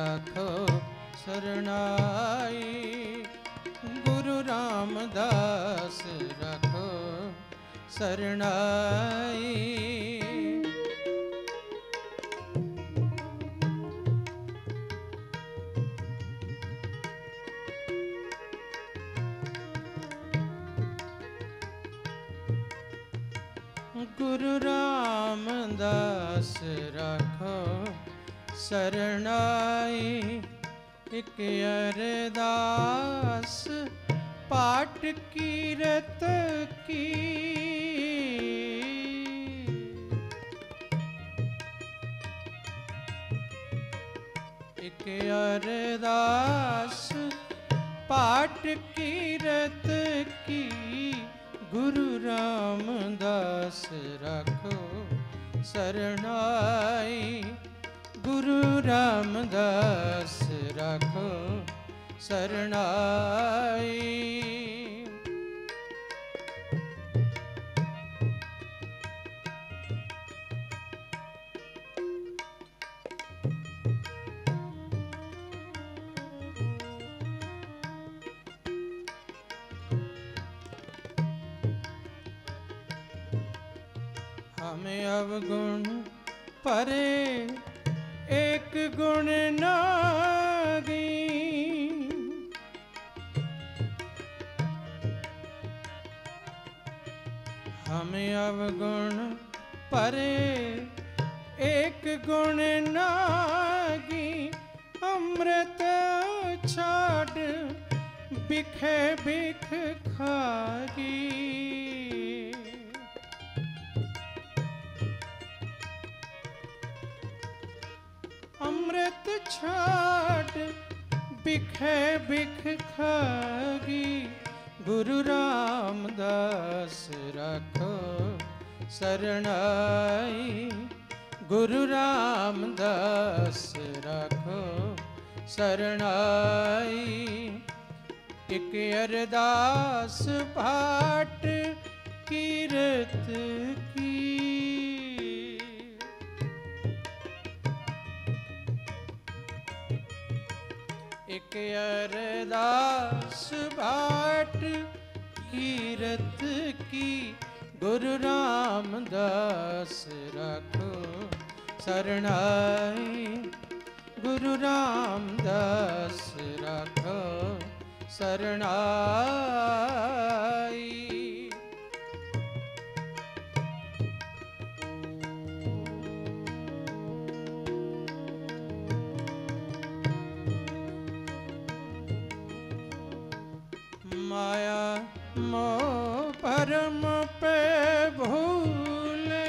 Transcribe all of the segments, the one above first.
राखो शरणाई। गुरु रामदास राखो शरणाई। गुरु रामदास राखो शरणाई। एक अरदास पाठ कीरत की। एक अरदास पाठ कीरत की। गुरु रामदास राखो शरणाई। गुरु रामदास राखो शरणाई। हमें अवगुण परे एक गुण नागी। हमें अवगुण परे एक गुण नागी। अमृत छाड़ बिखे बिख खागी। अमृत छाड़ बिखे बिख खागी। गुरु रामदास राखो शरणाई। गुरु रामदास राखो शरणाई। एक अरदास पाठ कीरत की। एक अरदास पाठ कीरत की। गुरु रामदास राखो शरणाई। गुरु रामदास राखो शरणाई। माया मोह परम पे भूले।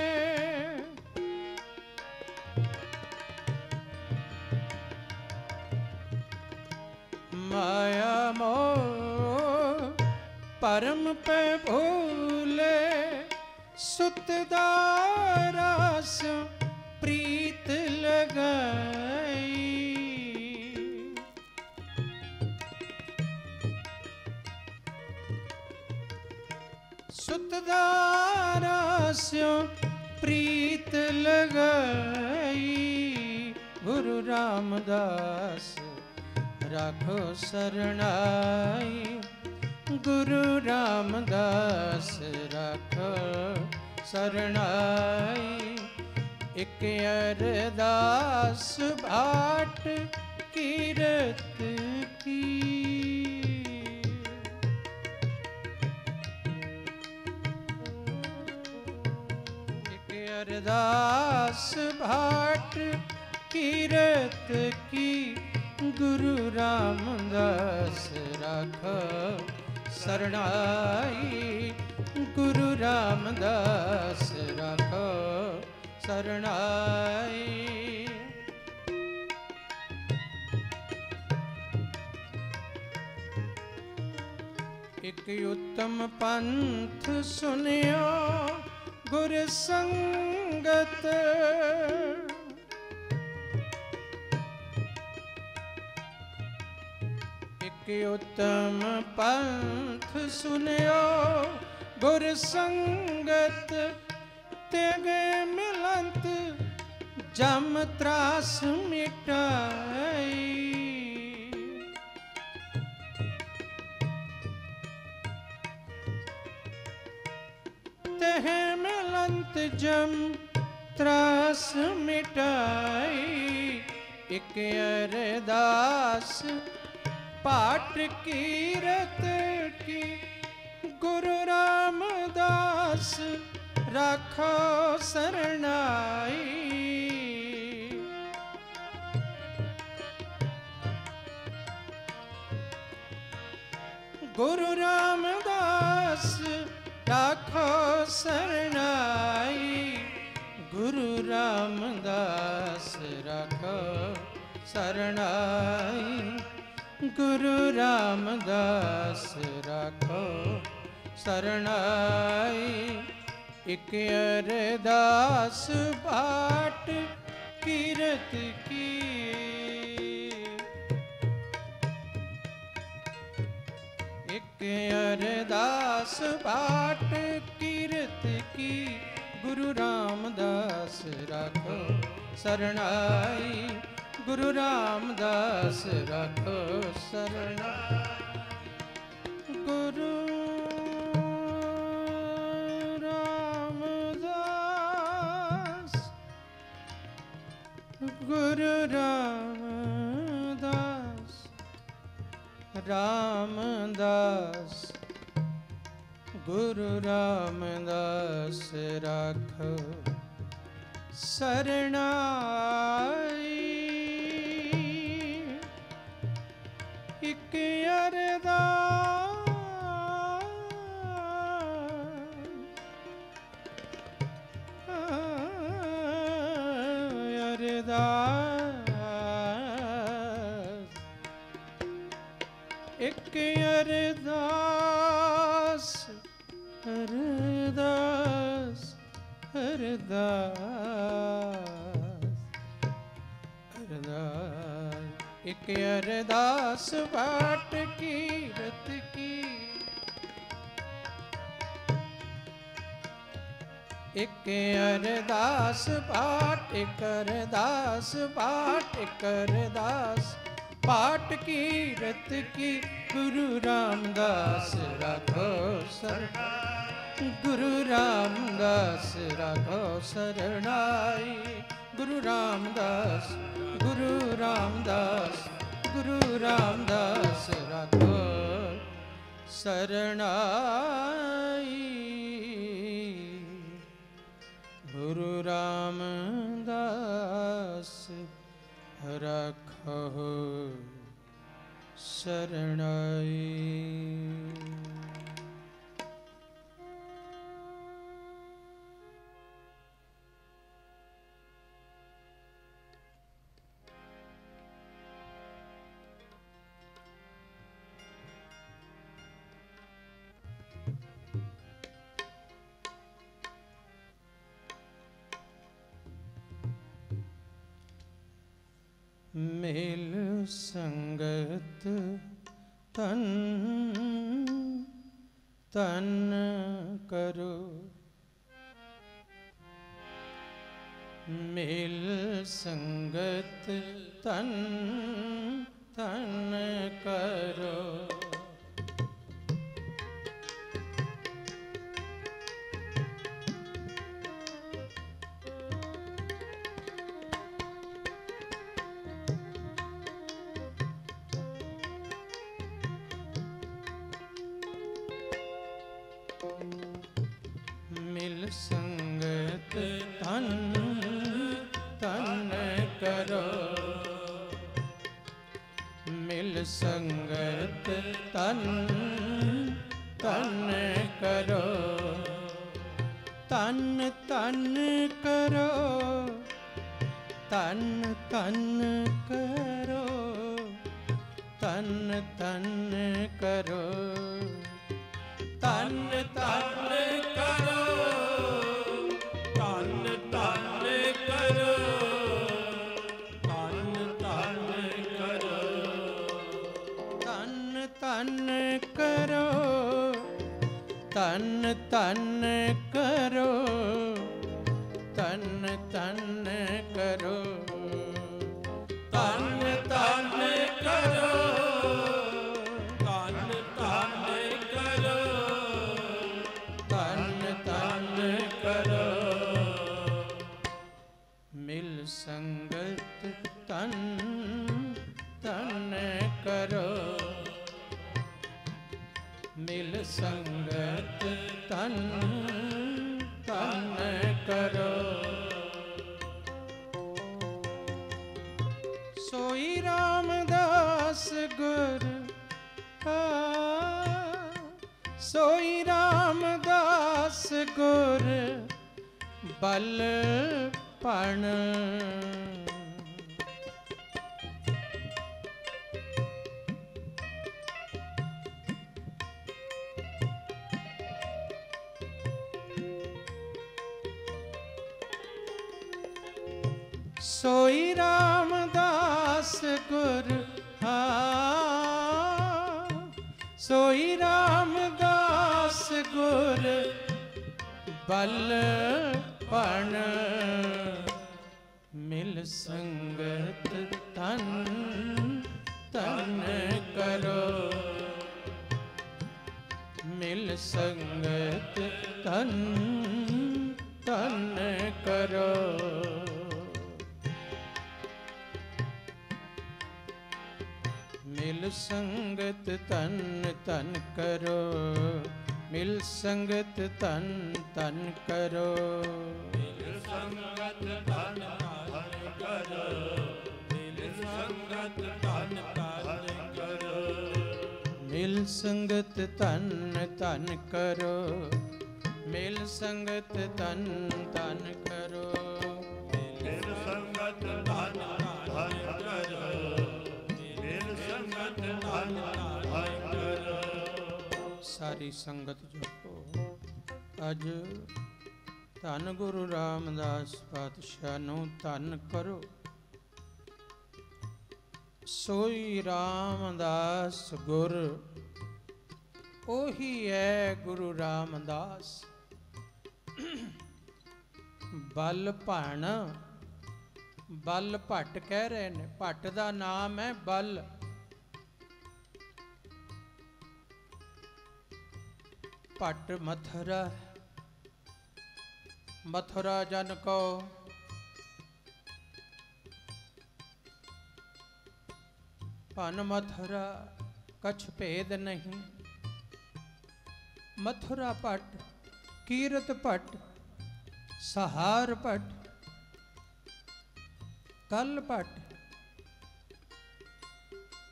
माया मोह परम पे भूले। सुतदारास प्रीत लगाई। सुतदारास्यो प्रीत लगाई। गुरु रामदास राखो शरणाई। गुरु रामदास राखो शरणाई। एक अरदास भाट कीरत की। अरदास भाट कीरत की। गुरु रामदास राखो शरणाई। गुरु रामदास राखो शरणाई। एक उत्तम पंथ सुनियो गुर संगत। एक उत्तम पंथ सुनियो गुर संगत। तेगे मिलंत जम त्रास मिटाई। तह मिलंत जम त्रास मिटाई। इक अरदास पाठ कीरत की गुरु रामदास राखो सरनाई। गुरु रामदास राखो सरनाई। गुरु रामदास राखो सरनाई। गुरु रामदास राखो सरनाई। इक अरदास बाट कीरत की। इक अरदास बाट कीरत की गुरु रामदास राखो सरनाई। गुरु रामदास राखो सरनाई। गुरु रामदास गुरु रामदास रामदास गुरु रामदास राखो सरनाई। इक एक अरदास अरदास अरदास अरदास। एक अरदास बाट कीरत की। एक अरदास बाट एक अरदास बाट एक अरदास पाठ कीरत की गुरु रामदास राखो सरनाई। गुरु रामदास राखो सरनाई। गुरु रामदास गुरु रामदास गुरु रामदास राखो सरनाई। गुरु रामदास राखो सरनाई। मिल संगत तन तन करो। मिल संगत तन तन करो। मिल संगत तन तन करो। मिल संगत तन तन करो। तन तन करो। तन तन करो। तन तन करो। तन तन करो। तन तन करो। तन तन करो। तन तन करो। तन तन करो। तन तन करो। तन तन करो। तन तन करो। तन तन करो, मिल संगत तन तन करो। सोई रामदास गुर, सोई रामदास गुर बलपण। सोई रामदास गुर, सोई रामदास गुर बलपण। मिल संगत तन तन करो, मिल संगत तन तन करो। मिल संगत तन तन करो, मिल संगत तन तन करो। मिल संगत तन तन करो, मिल संगत तन तन करो। मिल संगत तन तन करो, मिल संगत तन तन करो। मिल संगत तन तन करो, मिल संगत तन तन करो। सारी संगत जपो। अज धन गुरु रामदास पातशाह नूं धन करो। सोई रामदास गुर, ओही है गुरु रामदास। बल भण, बल भट्ट कह रहे ने, भट्ट दा नाम है बल। भट्ट मथुरा, मथुरा जन को भन मथुरा कछ भेद नहीं। मथुरा भट्ट, कीरत भट्ट, सहार भट्ट, कल भट्ट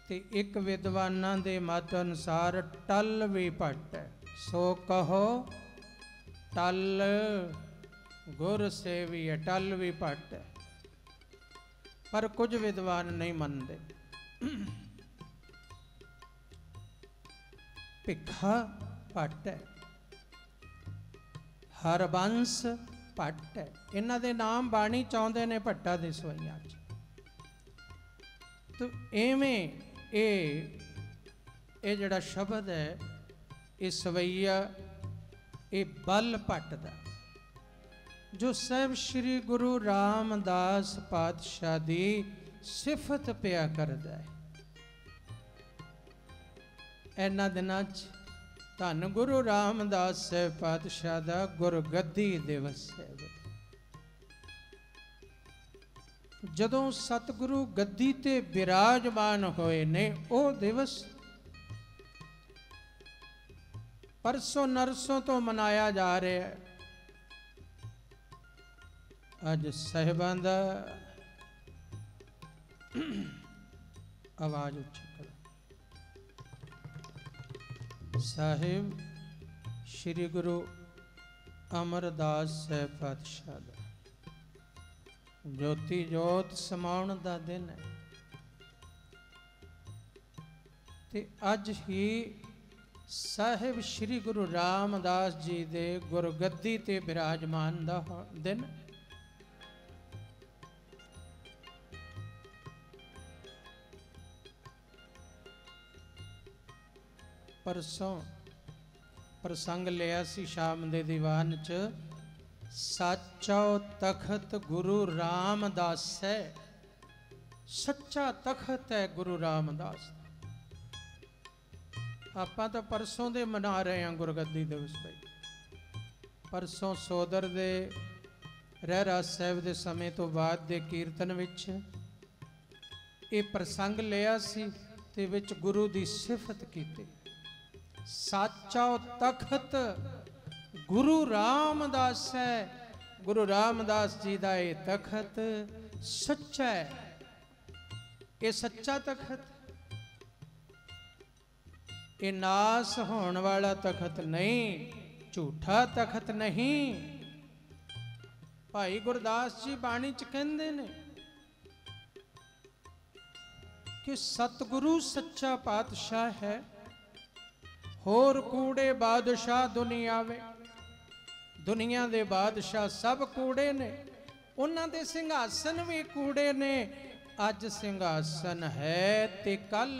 ते एक विद्वानां दे मत अनुसार टल भी भट्ट है। सो कहो टल गुर सेवी है, टल भी भट्ट है। पर कुछ विद्वान नहीं मनते। भिखा भट्ट है, हरबंस भट्ट है। इन्हां दे नाम बाणी चाहुंदे ने भट्टा दे सवैयां च। तो एवें ये जिहड़ा शब्द है, ये सवैया ये बल भट्ट दा, जो साहब श्री गुरु रामदास पातशाह दी सिफत पिया करदा है। इन्हां दिनां च धन गुरु रामदास साहब पातशाह दा गुरगद्दी दिवस है। जदों सतगुरु गद्दी ते विराजमान होए ने, ओ दिवस परसों नरसों तो मनाया जा रहा है। अज साहिबां दा आवाज उच्ची करो। साहिब श्री गुरु अमरदास साहब पातशाह दा ज्योति जोत समाउण दा दिन है। ते अज ही साहिब श्री गुरु रामदास जी दे गुरगद्दी ते विराजमान दा दिन। परसों प्रसंग लिया सी शाम दे दीवान च, साचो तखत गुरु रामदास है। सच्चा तखत है गुरु रामदास। आपां तो परसों दे मना रहे हैं गुरगद्दी दिवस भाई। परसों सोदर दे रहरास साहब दे समय तो बाद दे कीर्तन विच ये प्रसंग लिया सी ते विच गुरु दी सिफत कीती। साचा तखत गुरु रामदास है। गुरु रामदास जी दा ये तखत सच्चा है। ये सच्चा तखत, ये नास होने वाला तखत नहीं, झूठा तखत नहीं। भाई गुरदास जी बाणी च कहंदे ने कि सतगुरु सच्चा पातशाह है, होर कूड़े बादशाह दुनिया वे। दुनिया दे बादशाह सब कूड़े ने, उन्हां दे सिंघासन भी कूड़े ने। अज सिंघासन है ते कल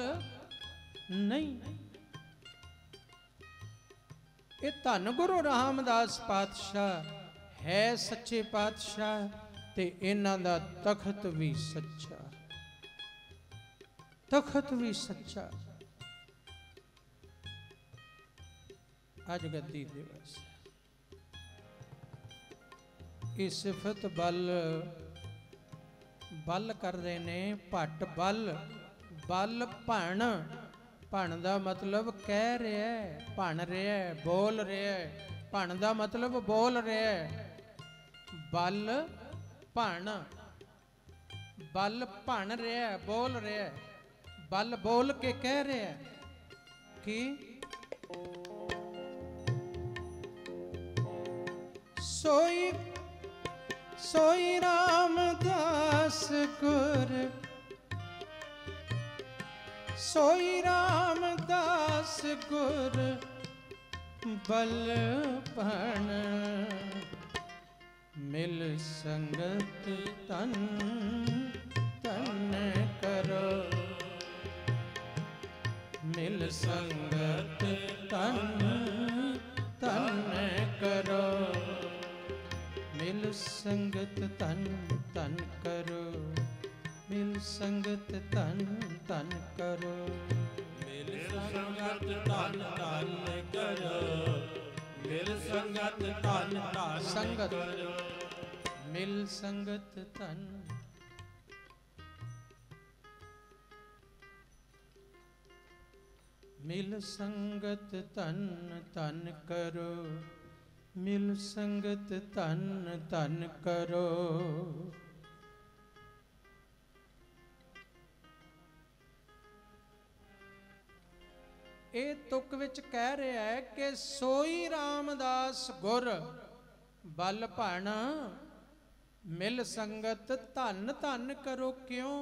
नहीं। ये धन गुरु रामदास पातशाह है सच्चे पातशाह, ते इन्हां दा तखत भी सच्चा, तखत भी सच्चा। अज गद्दी दिवस इस सिफत बल बल कर रहे ने। भट बल, बल भण, भण दा मतलब कह रहा है, भण रहा है, बोल रहा है। भण दा मतलब बोल रहा है। बल भण, बल भण रहा है, बोल रहा है। बल बोल के कह रहे हैं कि सोई सोई रामदास गुर, सोई रामदास गुर बल भण। मिल संगत तन तन करो, मिल संगत तन तन करो। मिल संगत तन तन करो, मिल संगत तन तन करो। मिल संगत तन तन करो, मिल संगत तन तन संगत करो। मिल संगत तन, मिल संगत तन तन करो, मिल संगत तन तन करो। ये तुक विच कह रहा है कि सोई रामदास गुर बल भण। मिल संगत धन धन करो। क्यों?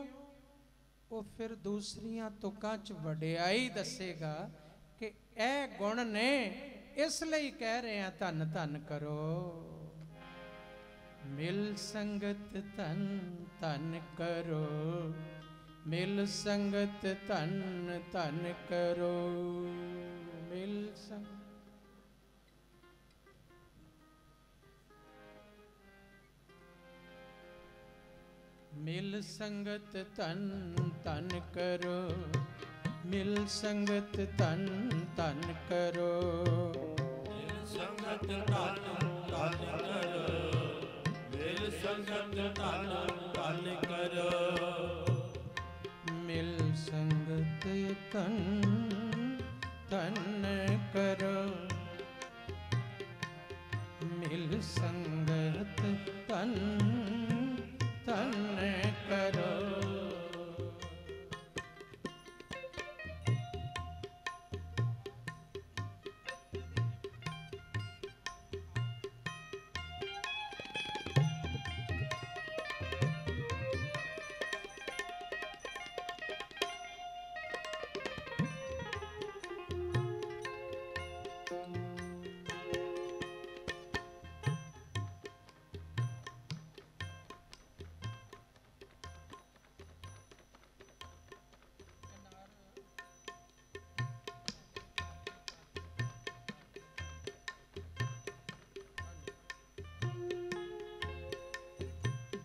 वो फिर दूसरियां तुकां च वडियाई दसेगा कि ए गुण ने, इसलिए कह रहे हैं धन धन करो। मिल संगत धन धन करो, मिल संगत धन धन करो। मिल संग मिल संगत धन धन करो, मिल संगत धन धन करो। मिल संगत धन धन करो, मिल संगत धन धन करो। मिल संगत धन धन करो, मिल संगत धन धन करो।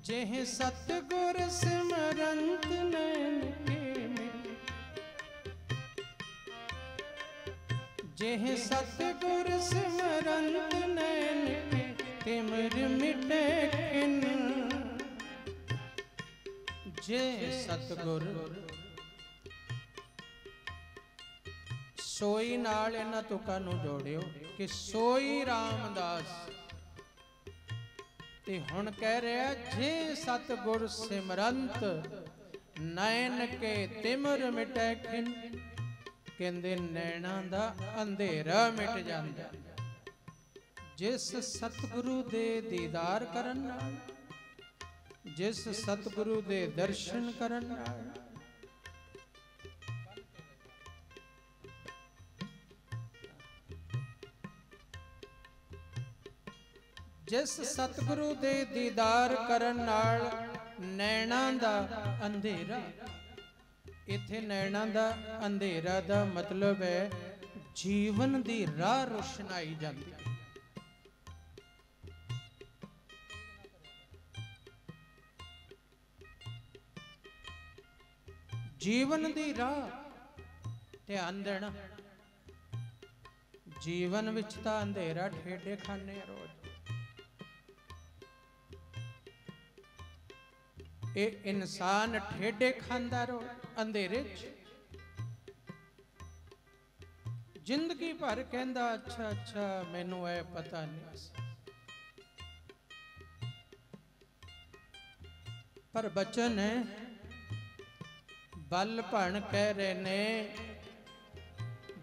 जेह सतगुर सिमरंत नैन के मिले, जेह सतगुर सिमरंत नैन के तिमिर मिटे खिन। जे सतगुर सोई नाल इन्हां तुकां नूं जोड़ियो कि सोई रामदास। ते हुण कह रहा जे सतगुर सिमरंत नैन के तिमर मिटै खिन। कहंदे नैना दा अंधेरा मिट जांदा जिस सतगुरु दे दीदार करन नाल, जिस सतगुरु दे दर्शन करन नाल। जिस सतगुरु दे दीदार करन नाल नैना दा अंधेरा। इत्थे नैना दा अंधेरा दा मतलब है जीवन दी राह रोशनाई जाती है। जीवन दी राह ध्यान देना। जीवन विच तां अंधेरा ठेडे खाने रोज। ये इंसान ठेडे खांदा रो अंधेरे च। जिंदगी भर कहंदा अच्छा अच्छा मैनू ऐ पता नहीं, पर बचन है बल भण कह रहे ने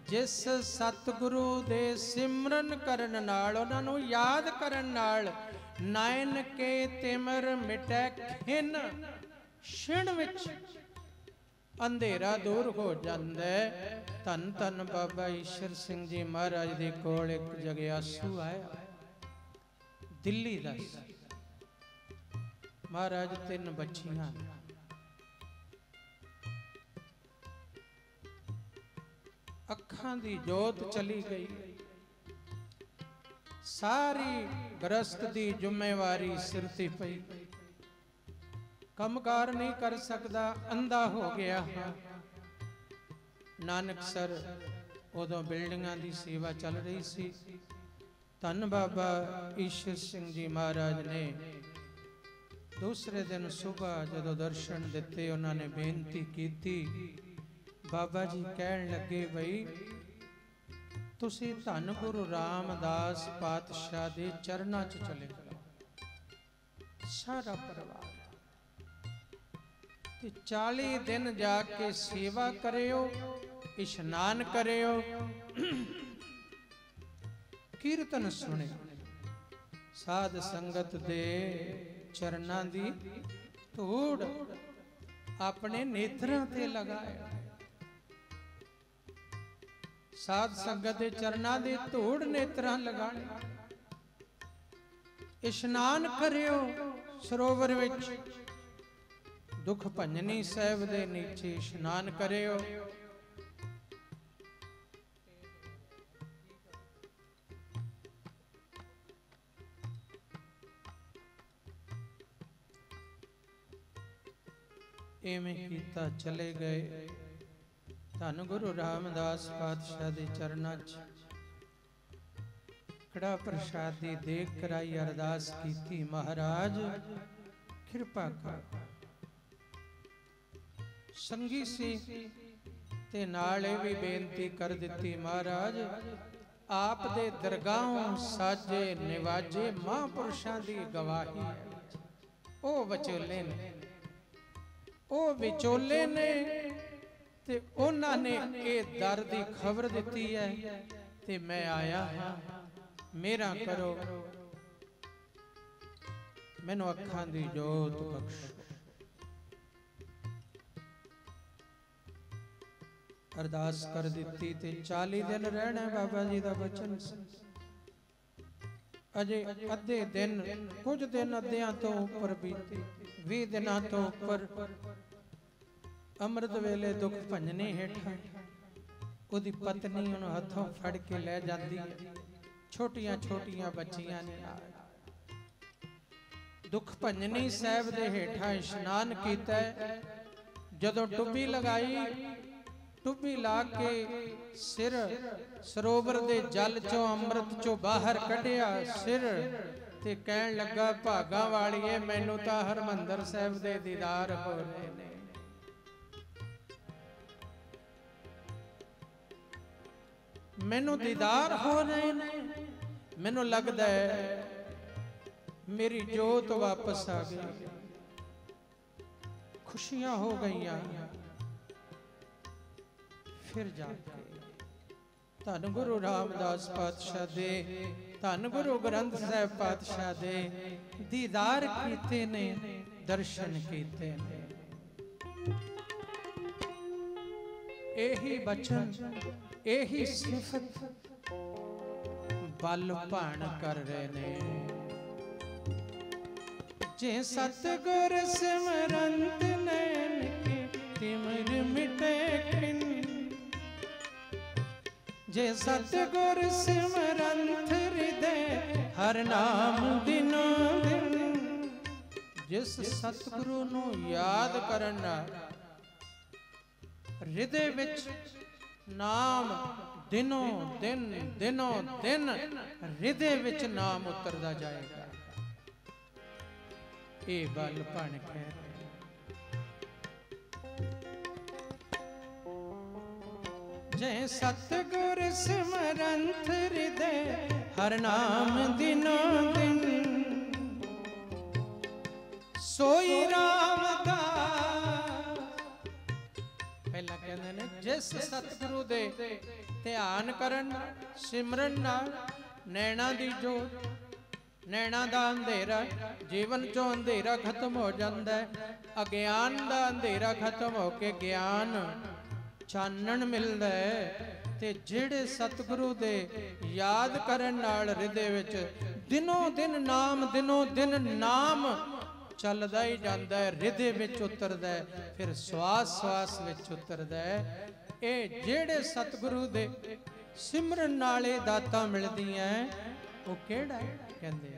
जिस सतगुरु दे सिमरन करन नाल, उन्हां नूं याद करन नाल नैन के तिमर मिटै खिन। क्षण विच अंधेरा दूर हो जांदा है। धन धन बाबा ईश्वर सिंह जी महाराज दे कोल एक जगयासू आया, दिल्ली दा। महाराज 3 बच्चियां, अखां दी जोत चली गई। सारी गृहस्थ दी जिम्मेवारी सिर ते पई। कमकार नहीं कर सकदा, अंधा हो गया। नानकसर उदों बिल्डिंगां दी सेवा चल रही सी। धन बाबा ईश्वर सिंह जी महाराज ने दूसरे दिन सुबह जदों दर्शन दिते, उन्होंने बेनती की। बाबा जी कहन लगे बई तुसी धन गुरु रामदास पातशाह दे चरनां च चले जाओ सारा परिवार, ते 40 दिन जाके सेवा करियो, इशनान करियो, कीर्तन सुने, साध संगत दे चरनां दी धूड़ अपने नेत्रां ते लगाए। साध संगत दे चरनां दी धूड़ नेत्रां लगाने। इशनान करियो सरोवर विच, दुख भंजनी साहिब दे नीचे इशनान करियो। इवें कीता चले गए। धन गुरु रामदास पातशाह दे चरनां च कड़ा प्रसाद दी देख कराई, अरदास कीती महाराज कृपा कर। संगी सी ते नाले भी बेनती कर दिती महाराज आप दे दरगाहों साजे निवाजे महापुरुषां दी गवाही है। ओ विचोले ने, ओ विचोले ने ते उन्हां ने ये दर दी खबर दिती है ते मैं आया हाँ, मेरा करो, मैनू अखां दी जोत बख्शो। अरदास कर दिती ते 40 दिन रहना बाबा जी दा वचन सी। अजे अद्धे दिन, कुछ दिन अद्धियां तो उपर बीते, 20 दिनां तो उपर। अमृत वेले दुख भंजनी हेठा उदी पत्नी उन्हें हथों फड़ के ले जाती है। छोटियां छोटियां बच्चियां ने दुख भंजनी साहब दे हेठा इशनान कीता। जदों टुब्बी लगाई, टुब्बी ला के सिर सरोवर दे जल चों अमृत चों बाहर कढ़िया सिर ते कहन लगा भागा वालीए मैनू तां हरमंदर साहब दे दीदार हो रहे ने। मैनू दीदार हो रहे ने, मैनू लगदा है मेरी जोत वापस आ गई, खुशियां हो गईयां। फिर जाके धन गुरु रामदास पातशाह दे, धन गुरु ग्रंथ साहिब पातशाह दे दीदार कीते ने, दर्शन कीते ने। यही बचन, यही सिफत बल भाण कर रहे ने। जे सतगुर सिमरंत नैन के तिमिर मिटे खिन, जे सतगुर सिमरंत हृदय हर नाम दिनो दिन। जिस सतगुरु नू याद करन नाल हृदय विच नाम दिनों दिन, दिनों दिन हृदय विच नाम उतरदा जाएगा। ये बल भण कह जय सतगुर सिमरंत हृदय हर नाम दिनों दिन। सोई रामदास पहला कहते ने जिस सतगुरु दे ध्यान करन सिमरन नाल नैना दी जोत, नैना दा अंधेरा, जीवन चो अंधेरा खत्म हो जाता है। अज्ञान दा अंधेरा खत्म हो के ज्ञान चानन मिलदा है। ते जेड़े सतगुरु दे याद करन नाल हृदय विच दिनों दिन नाम, दिनों दिन नाम चलदा ही जांदा है, हृदय विच उतरदा है, फिर श्वास श्वास विच उतरदा है। ये जेड़े सतगुरु दे सिमरन नाले दातां मिलदियां वो केड़ा है कहंदे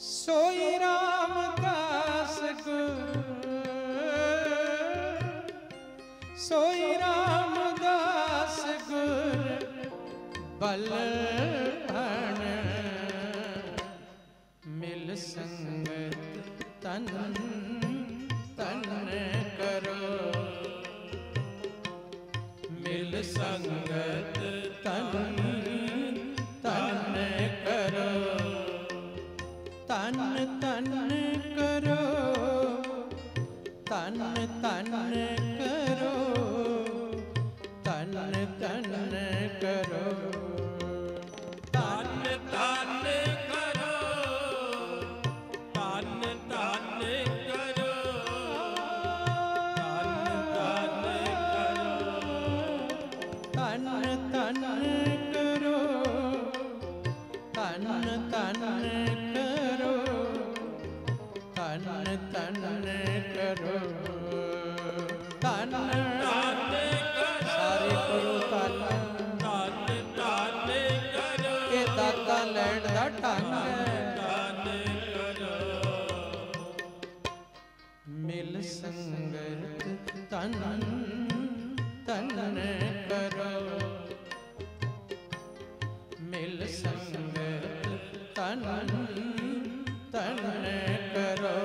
सोई रामदास गुर, सोई रामदास गुर बल भण मिल संगत तन तन करो, मिल संगत तन तन करो, तन तन करो, तन तन करो, तन तन करो, तन तन करो, तन तन करो, तन तन करो, तन तन करो, तन तन करो, तन सारे करो तन, तन तन करो, ये दाता लैण दा ढंग है। तन करो, मिल संगत तन तन करो, मिल संगत तन तन करो।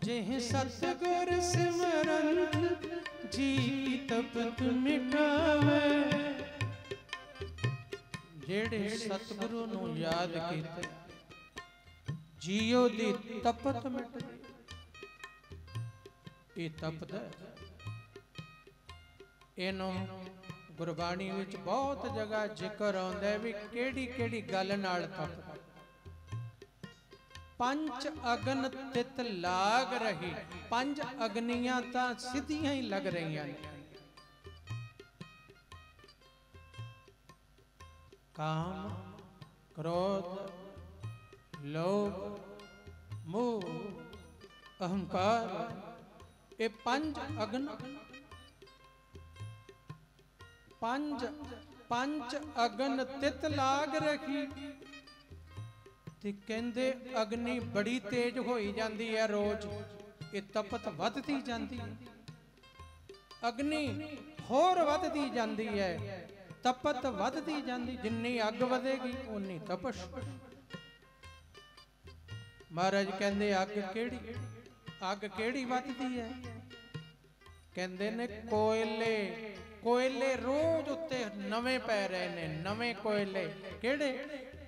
जेह सतगुर सिमरंत जी तपत मिटावे। जेड़े सतगुरु नू याद कीते जियो दी तपत मिट गई। ये तपत इनू गुरबाणी विच बहुत जगह जिक्र आउंदा है भी केड़ी केड़ी गल नाल तपत। पंच अगन तित लाग रही, पंज अग्नियां तां सीधियां ही लग रही हैं। काम, क्रोध, लोभ, मोह, अहंकार, ये पंज अग्न, पंच अगन तित लाग रही। ते कहंदे अग्नि बड़ी तेज होई जांदी है रोज, ਇਹ ਤਪਤ ਵੱਧਦੀ ਜਾਂਦੀ ਹੈ, ਅਗਨੀ ਹੋਰ ਵੱਧਦੀ ਜਾਂਦੀ ਹੈ, ਤਪਤ ਵੱਧਦੀ ਜਾਂਦੀ, ਜਿੰਨੀ ਅੱਗ ਵਧੇਗੀ ਉਨੀ ਤਪਸ਼। ਮਹਾਰਾਜ ਕਹਿੰਦੇ ਅੱਗ ਕਿਹੜੀ, ਅੱਗ ਕਿਹੜੀ ਵੱਧਦੀ ਹੈ? ਕਹਿੰਦੇ ਨੇ ਕੋਇਲੇ, ਕੋਇਲੇ ਰੋਜ਼ ਉੱਤੇ ਨਵੇਂ ਪੈ ਰਹੇ ਨੇ, ਨਵੇਂ ਕੋਇਲੇ। ਕਿਹੜੇ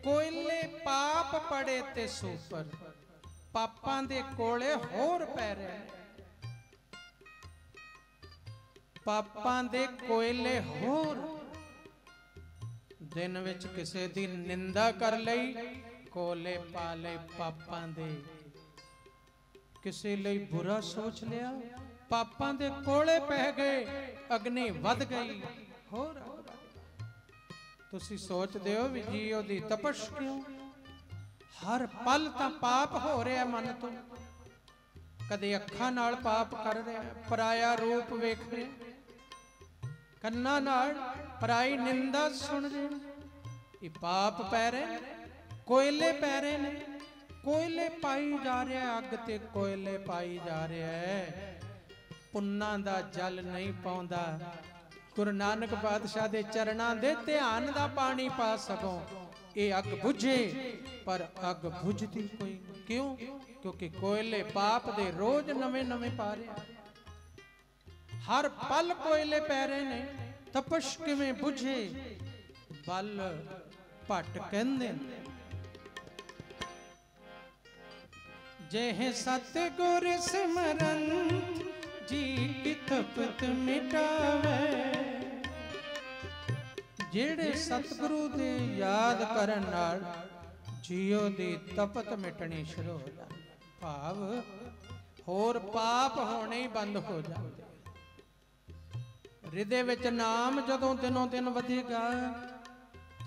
ਕੋਇਲੇ? ਪਾਪ ਪੜੇ ਤੇ ਸੁਪਰ, ਪਾਪਾਂ ਦੇ ਕੋਲੇ ਹੋਰ ਪੈ ਰਹੇ ਨੇ, ਪਾਪਾਂ ਦੇ ਕੋਇਲੇ ਹੋਰ। ਦਿਨ ਵਿੱਚ ਕਿਸੇ ਦੀ ਨਿੰਦਾ ਕਰ ਲਈ, ਕੋਲੇ ਪਾ ਲਏ ਪਾਪਾਂ ਦੇ। ਕਿਸੇ ਲਈ ਬੁਰਾ ਸੋਚ ਲਿਆ, ਪਾਪਾਂ ਦੇ ਕੋਲੇ ਪੈ ਗਏ, ਅਗਨੀ ਵੱਧ ਗਈ ਹੋਰ। ਤੁਸੀਂ ਸੋਚਦੇ ਹੋ ਵੀ ਜੀ ਉਹਦੀ ਤਪਸ਼ ਕਿਉਂ? ਹਰ ਪਲ ਤਾਂ ਪਾਪ ਹੋ ਰਿਹਾ ਮਨ ਤੋਂ। ਕਦੇ ਅੱਖਾਂ ਨਾਲ ਪਾਪ ਕਰ ਰਿਹਾ, ਪਰਾਇਆ ਰੂਪ ਵੇਖ ਰਿਹਾ, ਕੰਨਾਂ ਨਾਲ ਪਰਾਈ ਨਿੰਦਾ ਸੁਣ ਰਿਹਾ, ਇਹ ਪਾਪ ਪੈ ਰਹੇ, ਕੋਇਲੇ ਪੈ ਰਹੇ ਨੇ, ਕੋਇਲੇ ਪਾਈ ਜਾ ਰਿਹਾ, ਅੱਗ ਤੇ ਕੋਇਲੇ ਪਾਈ ਜਾ ਰਿਹਾ ਹੈ। ਪੁੰਨਾਂ ਦਾ ਜਲ ਨਹੀਂ ਪਾਉਂਦਾ, ਗੁਰੂ ਨਾਨਕ ਪਾਤਸ਼ਾਹ ਦੇ ਚਰਨਾਂ ਦੇ ਧਿਆਨ ਦਾ ਪਾਣੀ ਪਾ ਸਕੋ, ਇਹ ਅੱਗ ਬੁਝੇ, ਪਰ ਅੱਗ ਬੁਝਦੀ ਕੋਈ ਕਿਉਂ? ਕਿਉਂਕਿ ਕੋਇਲੇ ਪਾਪ ਦੇ ਰੋਜ਼ ਨਵੇਂ ਨਵੇਂ ਪਾ ਰਿਹਾ, ਹਰ ਪਲ ਕੋਇਲੇ ਪੈ ਰਹੇ ਨੇ, ਤਪਸ਼ ਕਿਵੇਂ ਬੁਝੇ? ਬਲ ਭੱਟ ਕਹਿੰਦੇ ਨੇ। ਜਿਹੇ ਸਤਿਗੁਰ ਸਿਮਰਨ ਜੀ ਕੀ ਤਪਤ ਮਿਟਾਵੇ। ਜਿਹੜੇ ਸਤਿਗੁਰੂ ਦੇ ਯਾਦ ਕਰਨ ਨਾਲ ਜੀਓ ਦੀ ਤਪਤ ਮਿਟਣੀ ਸ਼ੁਰੂ ਹੋ ਜਾਂਦੀ, ਭਾਵ ਹੋਰ ਪਾਪ ਹੋਣੇ ਹੀ ਬੰਦ ਹੋ ਜਾਂਦੇ। ਹਿਰਦੇ ਵਿੱਚ ਨਾਮ ਜਦੋਂ ਦਿਨੋਂ ਦਿਨ ਵਧੇਗਾ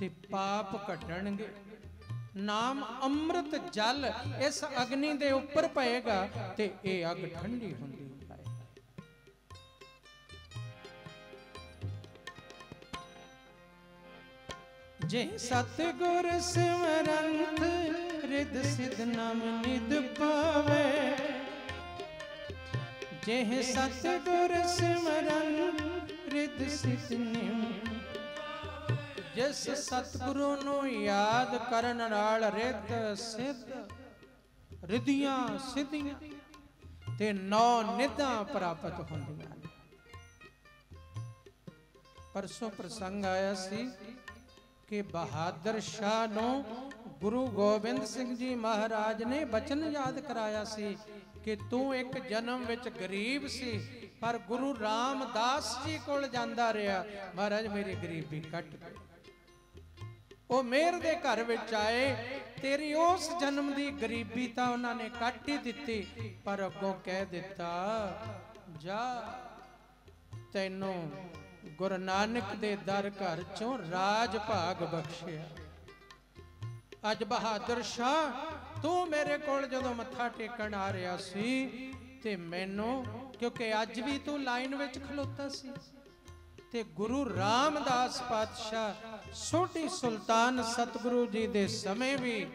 ਤੇ ਪਾਪ ਘਟਣਗੇ। ਨਾਮ ਅੰਮ੍ਰਿਤ ਜਲ ਇਸ ਅਗਨੀ ਦੇ ਉੱਪਰ ਪਏਗਾ ਤੇ ਇਹ ਅੱਗ ਠੰਡੀ ਹੁੰਦੀ ਹੈ। ਜੇ ਸਤਿਗੁਰ ਸਿਮਰੰਤ ਰਿਦ ਸਿਧ ਨਾਮ ਨਿਦ ਪਾਵੇ। ਜੇ ਸਤਿਗੁਰ ਸਿਮਰੰਤ ਰਿਦ ਸਿਧ ਨਿਮ। ਜਿਸ ਸਤਿਗੁਰੂ ਨੂੰ ਯਾਦ ਕਰਨ ਨਾਲ ਰਿੱਧ ਸਿੱਧ, ਰਿੱਧੀਆਂ ਸਿੱਧੀਆਂ ਤੇ 9 ਨਿਧਾਂ ਪ੍ਰਾਪਤ ਹੁੰਦੀਆਂ ਨੇ। ਪਰਸੋਂ ਪ੍ਰਸੰਗ ਆਇਆ ਸੀ ਕਿ ਬਹਾਦਰ ਸ਼ਾਹ ਨੂੰ ਗੁਰੂ ਗੋਬਿੰਦ ਸਿੰਘ ਜੀ ਮਹਾਰਾਜ ਨੇ ਬਚਨ ਯਾਦ ਕਰਾਇਆ ਸੀ ਕਿ ਤੂੰ ਇੱਕ ਜਨਮ ਵਿੱਚ ਗਰੀਬ ਸੀ, ਪਰ ਗੁਰੂ ਰਾਮਦਾਸ ਜੀ ਕੋਲ ਜਾਂਦਾ ਰਿਹਾ, ਮਹਾਰਾਜ ਮੇਰੀ ਗਰੀਬੀ ਕੱਟ ਗਈ। ਉਹ ਮੇਰ ਦੇ ਘਰ ਵਿੱਚ ਆਏ, ਤੇਰੀ ਉਸ ਜਨਮ ਦੀ ਗਰੀਬੀ ਤਾਂ ਉਹਨਾਂ ਨੇ ਕੱਟ ਹੀ ਦਿੱਤੀ, ਪਰ ਅੱਗੋਂ ਕਹਿ ਦਿੱਤਾ ਜਾ ਤੈਨੂੰ ਗੁਰੂ ਨਾਨਕ ਦੇ ਦਰ ਘਰ ਚੋਂ ਰਾਜ ਭਾਗ ਬਖਸ਼ਿਆ। ਅੱਜ ਬਹਾਦਰ ਸ਼ਾਹ ਤੂੰ ਮੇਰੇ ਕੋਲ ਜਦੋਂ ਮੱਥਾ ਟੇਕਣ ਆ ਰਿਹਾ ਸੀ ਤੇ ਮੈਨੂੰ, ਕਿਉਂਕਿ ਅੱਜ ਵੀ ਤੂੰ ਲਾਈਨ ਵਿੱਚ ਖਲੋਤਾ ਸੀ ਤੇ ਗੁਰੂ ਰਾਮਦਾਸ ਪਾਤਸ਼ਾਹ ਸੋਢੀ ਸੁਲਤਾਨ ਸਤਿਗੁਰੂ ਜੀ ਦੇ ਸਮੇਂ ਵੀ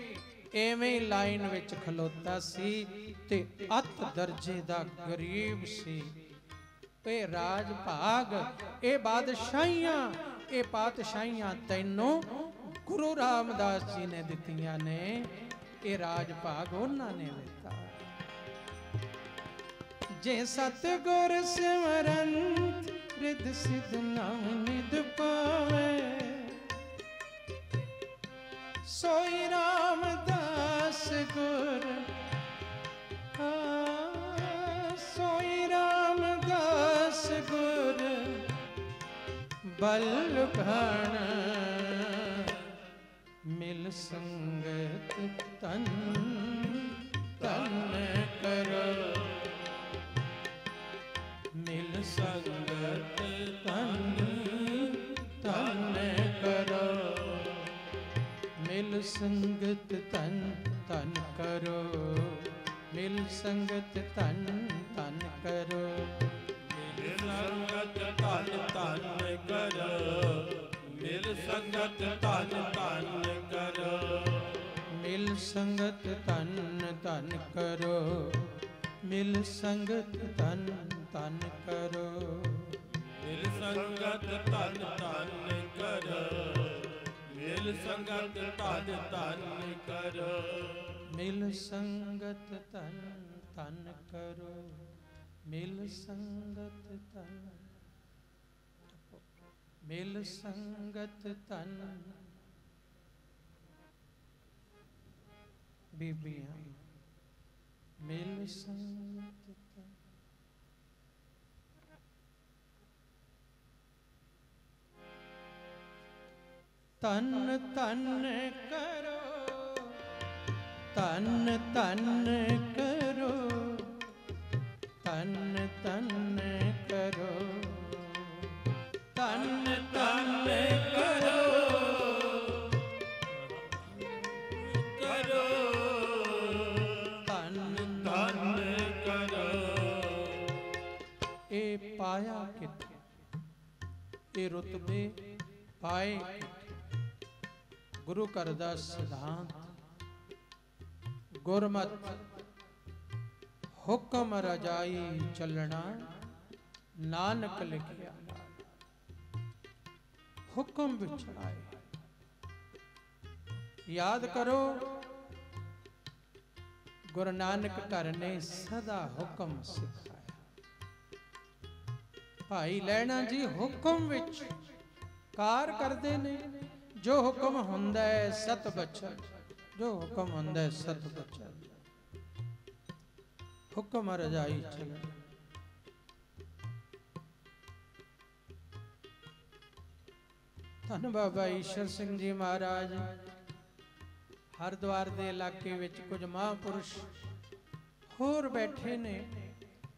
ਐਵੇਂ ਲਾਈਨ ਵਿੱਚ ਖਲੋਤਾ ਸੀ ਤੇ ਅਤ ਦਰਜੇ ਦਾ ਗਰੀਬ ਸੀ। ਇਹ ਰਾਜ ਭਾਗ, ਇਹ ਬਾਦਸ਼ਾਹੀਆਂ, ਇਹ ਪਾਤਸ਼ਾਹੀਆਂ ਤੈਨੂੰ ਗੁਰੂ ਰਾਮਦਾਸ ਜੀ ਨੇ ਦਿੱਤੀਆਂ ਨੇ, ਇਹ ਰਾਜ ਭਾਗ ਉਹਨਾਂ ਨੇ ਦਿੱਤਾ। ਜੇ ਸਤਿਗੁਰ ਸਿਮਰਨ ਰਿਦ ਸਿਧ ਨਾਮ ਨਿਦ ਪਾਵੇ। ਸੋਈ ਰਾਮਦਾਸ ਗੁਰ, ਸੋਈ ਰਾਮਦਾਸ ਗੁਰ ਬਲ ਭਾਣ। ਮਿਲ ਸੰਗਤ ਤਨ ਤਨ ਕਰੋ। ਮਿਲ ਸੰਗਤ ਤਨ ਤਨ ਕਰੋ। ਮਿਲ ਸੰਗਤ ਤਨ ਤਨ ਕਰੋ। ਮਿਲ ਸੰਗਤ ਤਨ ਤਨ ਕਰੋ। ਮਿਲ ਸੰਗਤ ਤਨ ਤਨ ਕਰੋ। ਮਿਲ ਸੰਗਤ ਤਨ ਤਨ ਕਰੋ। ਮਿਲ ਸੰਗਤ ਤਨ ਤਨ ਕਰੋ। मिल संगत तन तन करो, मिल संगत तन तन करो, मिल संगत तन तन करो, मिल संगत तन तन करो, मिल संगत तन, मिल संगत तन। बीबियां मिल संगत तन, तन तन करो, तन तन करो, तन तन करो, तन तन करो, करो तन तन करो। ए पाया किथे, ए रुतबे पाए गुरु घर दा सिद्धांत, गुरमत हुक्म रजाई चलना, नानक लिखिया हुक्म विच आए। याद करो गुरु नानक घर ने सदा हुक्म सिखाया। भाई लैना जी हुक्म विच कार करते ने, जो हुक्म हुंदा है सत बचन, जो हुक्म हुंदा है सत बचन, हुक्म रजाई चलना। धन बाबा ईश्वर सिंह जी महाराज हरिद्वार दे इलाके विच कुछ महापुरुष होर बैठे ने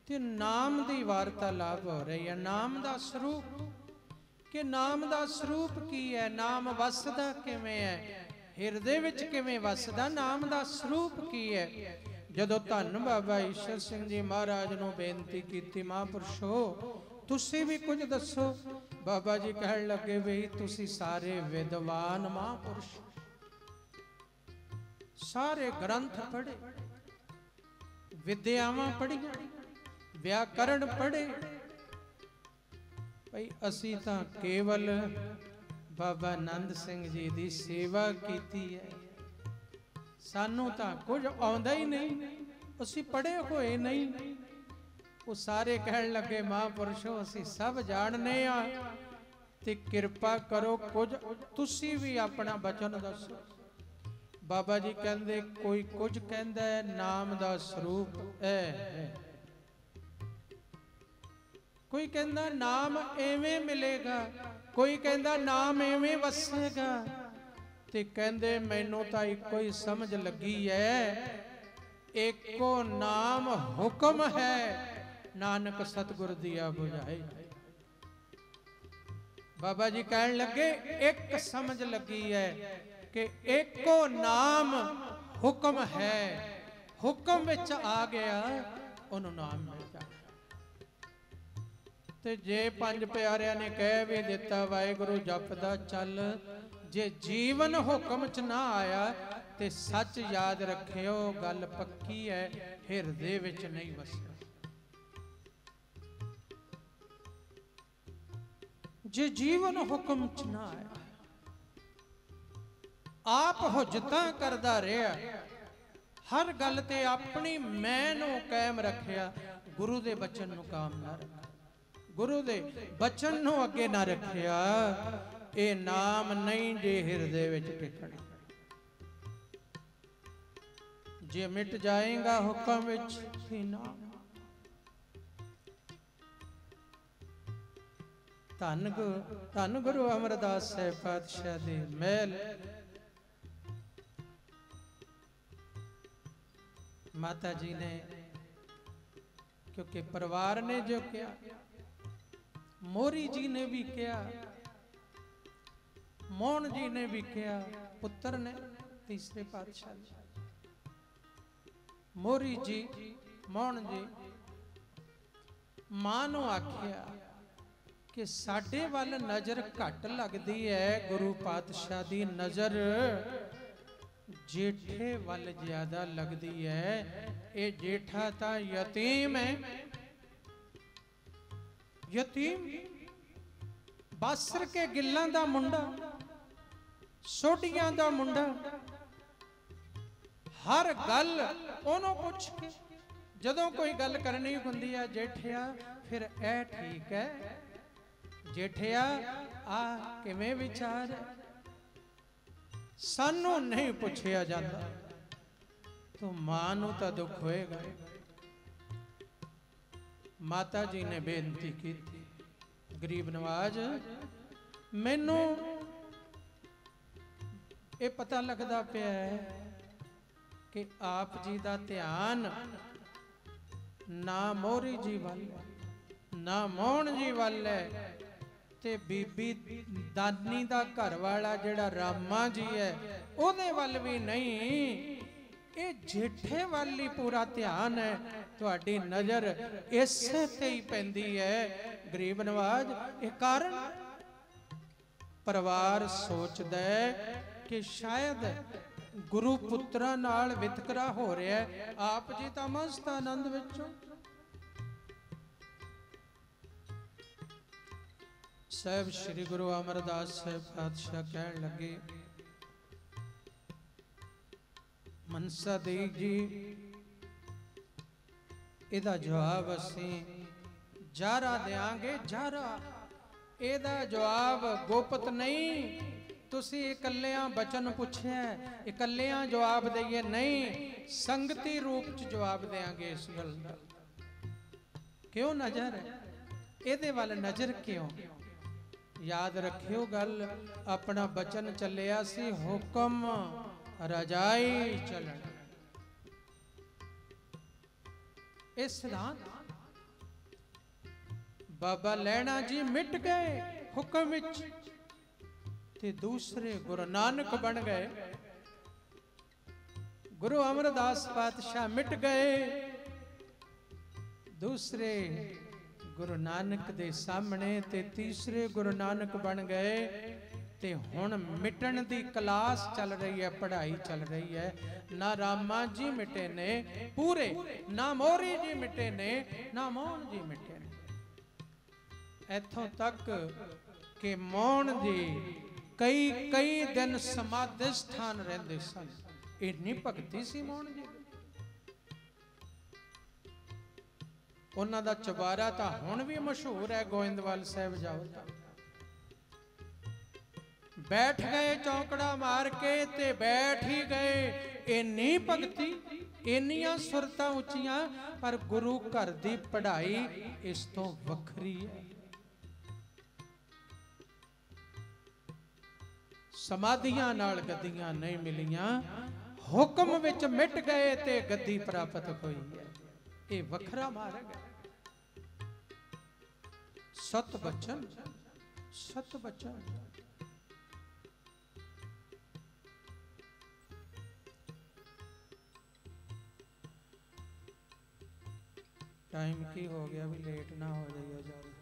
ते नाम दी वार्तालाप हो रही है। नाम दा स्वरूप कि नाम दा स्वरूप की है, नाम वसदा किवें है, हिरदे विच किवें वसदा, नाम दा स्वरूप की है। जदों धन बाबा ईश्वर सिंह जी महाराज नूं बेनती कीती, महापुरुषो तुसी भी कुछ दसो। बाबा जी कहण लगे बई तुसी सारे विद्वान महापुरुष, सारे ग्रंथ पढ़े, विद्यावां पढ़ियां, व्याकरण पढ़े, भाई असी तां केवल बाबा नंद सिंह जी दी सेवा कीती है, सानू तां कुछ आउंदा ही नहीं, असी पढ़े होए नहीं। वो सारे कहण लगे महापुरुषो असी सब जानने आ ते किरपा करो कुछ तुसी भी अपना बचन दसो। बाबा जी कहंदे कोई कुछ कहंदा है नाम दा स्वरूप है, कोई कहंदा नाम एवें मिलेगा, कोई कहंदा नाम एवें वसेगा, ते कहंदे मैनू तां इक्को ही समझ लगी है, एको नाम हुक्म है, नानक सतगुर दिया बुझाए। बाबा जी कहन लगे एक समझ लगी है कि एको नाम हुक्म है, हुक्म विच आ गया उन्होंने नाम मिल जाना। ते जे पंज प्यारिया ने कह भी दिता वाहिगुरु जपदा चल, जे जीवन हुक्म च ना आया ते सच याद रखियो गल पक्की है, हिरदे विच नहीं वसिया। जे जीवन हुक्म च ना आया, आप हुजतां करदा रहा, हर गल ते अपनी मैं नूं कायम रखिया, गुरु दे बचन नूं काम ना रखा, गुरु दे बचन नूं अगे ना रखिया, ए नाम नहीं जे हिरदे विच टिकना। जे मिट जाएगा हुक्म विच ही नाम। धन गुरु अमरदास साहिब पातशाह दे महल माता जी ने, क्योंकि परिवार ने जो किया, मोरी जी ने भी किया, मोहन जी ने भी किया, पुत्र ने तीसरे पातशाह ने, मोरी जी मोहन जी मां नूं आखिया कि साडे वल नज़र घट लगती है, गुरु पातशाह दी नज़र जेठे वल ज्यादा लगती है, ये जेठा ता यतीम है, यतीम बासर के गिल्लां दा मुंडा, सोडियां दा मुंडा, हर गल ओनों पुछ के जदों कोई गल करनी हुंदी है, जेठिया फिर ए ठीक है, जेठिया आ किवें विचार, सानू नहीं पुछया जाता। तो मां नू तां दुख होएगा। माता जी ने बेनती की, गरीब नवाज मैनू ये पता लगता पिया है कि आप जी का ध्यान ना मोहरी जी वाल ना मोहन जी वाल है, ते बीबी दानी दा घर वाला जेड़ा रामा जी है ओदे वाल भी नहीं, ये जेठे वाली पूरा ध्यान है। तुहाडी नजर इसे ते ही पैंदी है। गरीब नवाज ये कारण परिवार सोचदा है कि शायद गुरु पुत्रा नाल वितकरा हो रहा है, आप जी तां मस्त आनंद विचों। साहब श्री गुरु अमरदास साहब पातशाह कहन लगे, मनसा देव जी इहदा जवाब असीं जारा देंगे, जारा एदा जवाब गोपत नहीं, तुसी इकल्लियां बचन पुछया इकल्लियां जवाब दईए नहीं, संगति रूप च जवाब देंगे। इस गल दा क्यों नजर एदे वाल नजर क्यों? याद रखियो गल, अपना बचन चलिया सी हुक्म रजाई चलन। इस सिद्धांत बाबा लैणा जी मिट गए हुक्म विच, ते दूसरे गुरु नानक बन गए। गुरु अमरदास पातशाह मिट गए, दूसरे गुरु नानक दे सामने ते तीसरे गुरु नानक बन गए। ते हुण मिटन दी क्लास चल रही है, पढ़ाई चल रही है। ना रामा जी मिटे ने पूरे, ना मोरी जी मिटे ने, ना मोहन जी मिटे ने। इथों तक कि मोहन जी कई कई दिन समाधि स्थान रहंदे सन, इन्नी भगती सी मोहन जी। उन्हां दा चबारा तां हुण भी मशहूर है, गोविंदवाल साहिब जाओ तां बैठ गए चौकड़ा मार के ते बैठ ही गए। इन्नी भगती, इन्नियां सुरतां उच्चियां, पर गुरु घर दी पढ़ाई इस तो वखरी है। समाधियां नाल गद्दियां नहीं मिलियां, हुक्म विच मिट गए ते गद्दी प्राप्त हुई है। ये वखरा मार्ग है। सत बचन, सत बचन। टाइम की हो गया, भी लेट ना हो जाइए ज्यादा।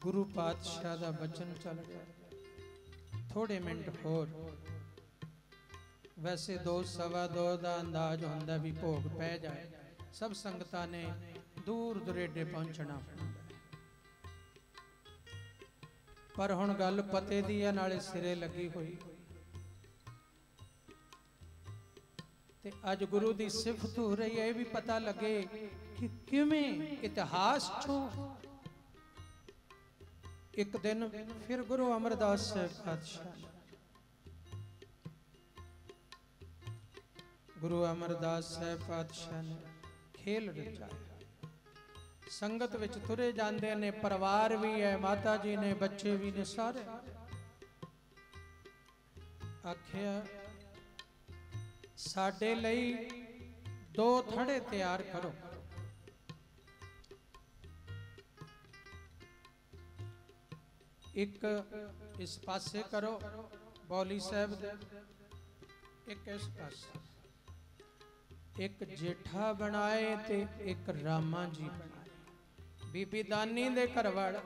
गुरु पातशाह दा बचन चल रहा, थोड़े मिनट होर। वैसे 2 सवा 2 का अंदाज होंदा भी भोग पै जाए, सब संगतां ने दूर दुरेडे पहुंचना, पर हुण गल पते दी है, नाले सिरे लगी हुई। ते अज गुरु दी सिफत हो रही है, भी पता लगे कि किवें इतिहास चों एक दिन फिर गुरु अमरदास साहिब पातशाह, गुरु अमरदास साहिब पातशाह ने खेल रचाया। संगत विच तुरे जांदे ने, परिवार भी है, माता जी ने, बच्चे भी ने, सारे। आखिया साडे लई 2 थड़े तैयार करो। एक इस पासे करो बौली साहब दे, एक इस पासे, एक जेठा बनाए ते एक रामा जी बनाए। बीबी दानी दे घर वाला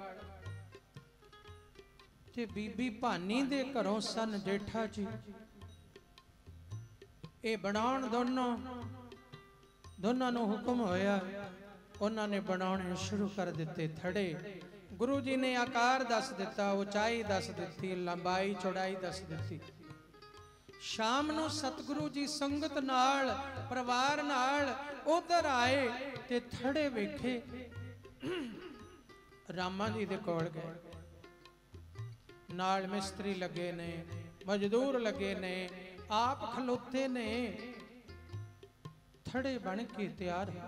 ते बीबी भानी दे घरों सन जेठा जी ये बनाउण दोनों नूं हुक्म होया, उन्होंने बनाने शुरू कर दिते थड़े। गुरु जी ने आकार दस दिता, उचाई दस दी, लंबाई चौड़ाई दस दी। शाम नूं सतगुरु जी संगत नाल परिवार नाल उधर आए ते थड़े वेखे। रामा जी दे कोल गए, नाल मिस्त्री लगे ने, मजदूर लगे ने, आप खलोते ने, थड़े बन के तैयार हो।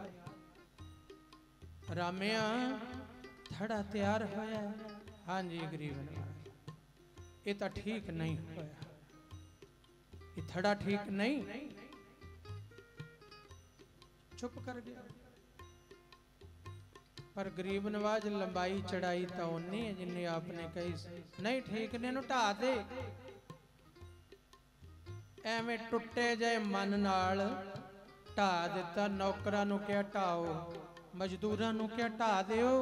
रामिया थड़ा तैयार होया? हाँ जी गरीब नवाज, ये तो ठीक नहीं होया, ये थड़ा ठीक नहीं। चुप कर गया। पर गरीब नवाज लंबाई चढ़ाई तो उन्नी है जिन्नी आपने कही। नहीं ठीक ने नूं ढा दे। एवें टुटे जाए मन नाल ढा दिता। नौकरां नूं क्या ढाओ, मजदूरां नूं क्या ढा दिओ।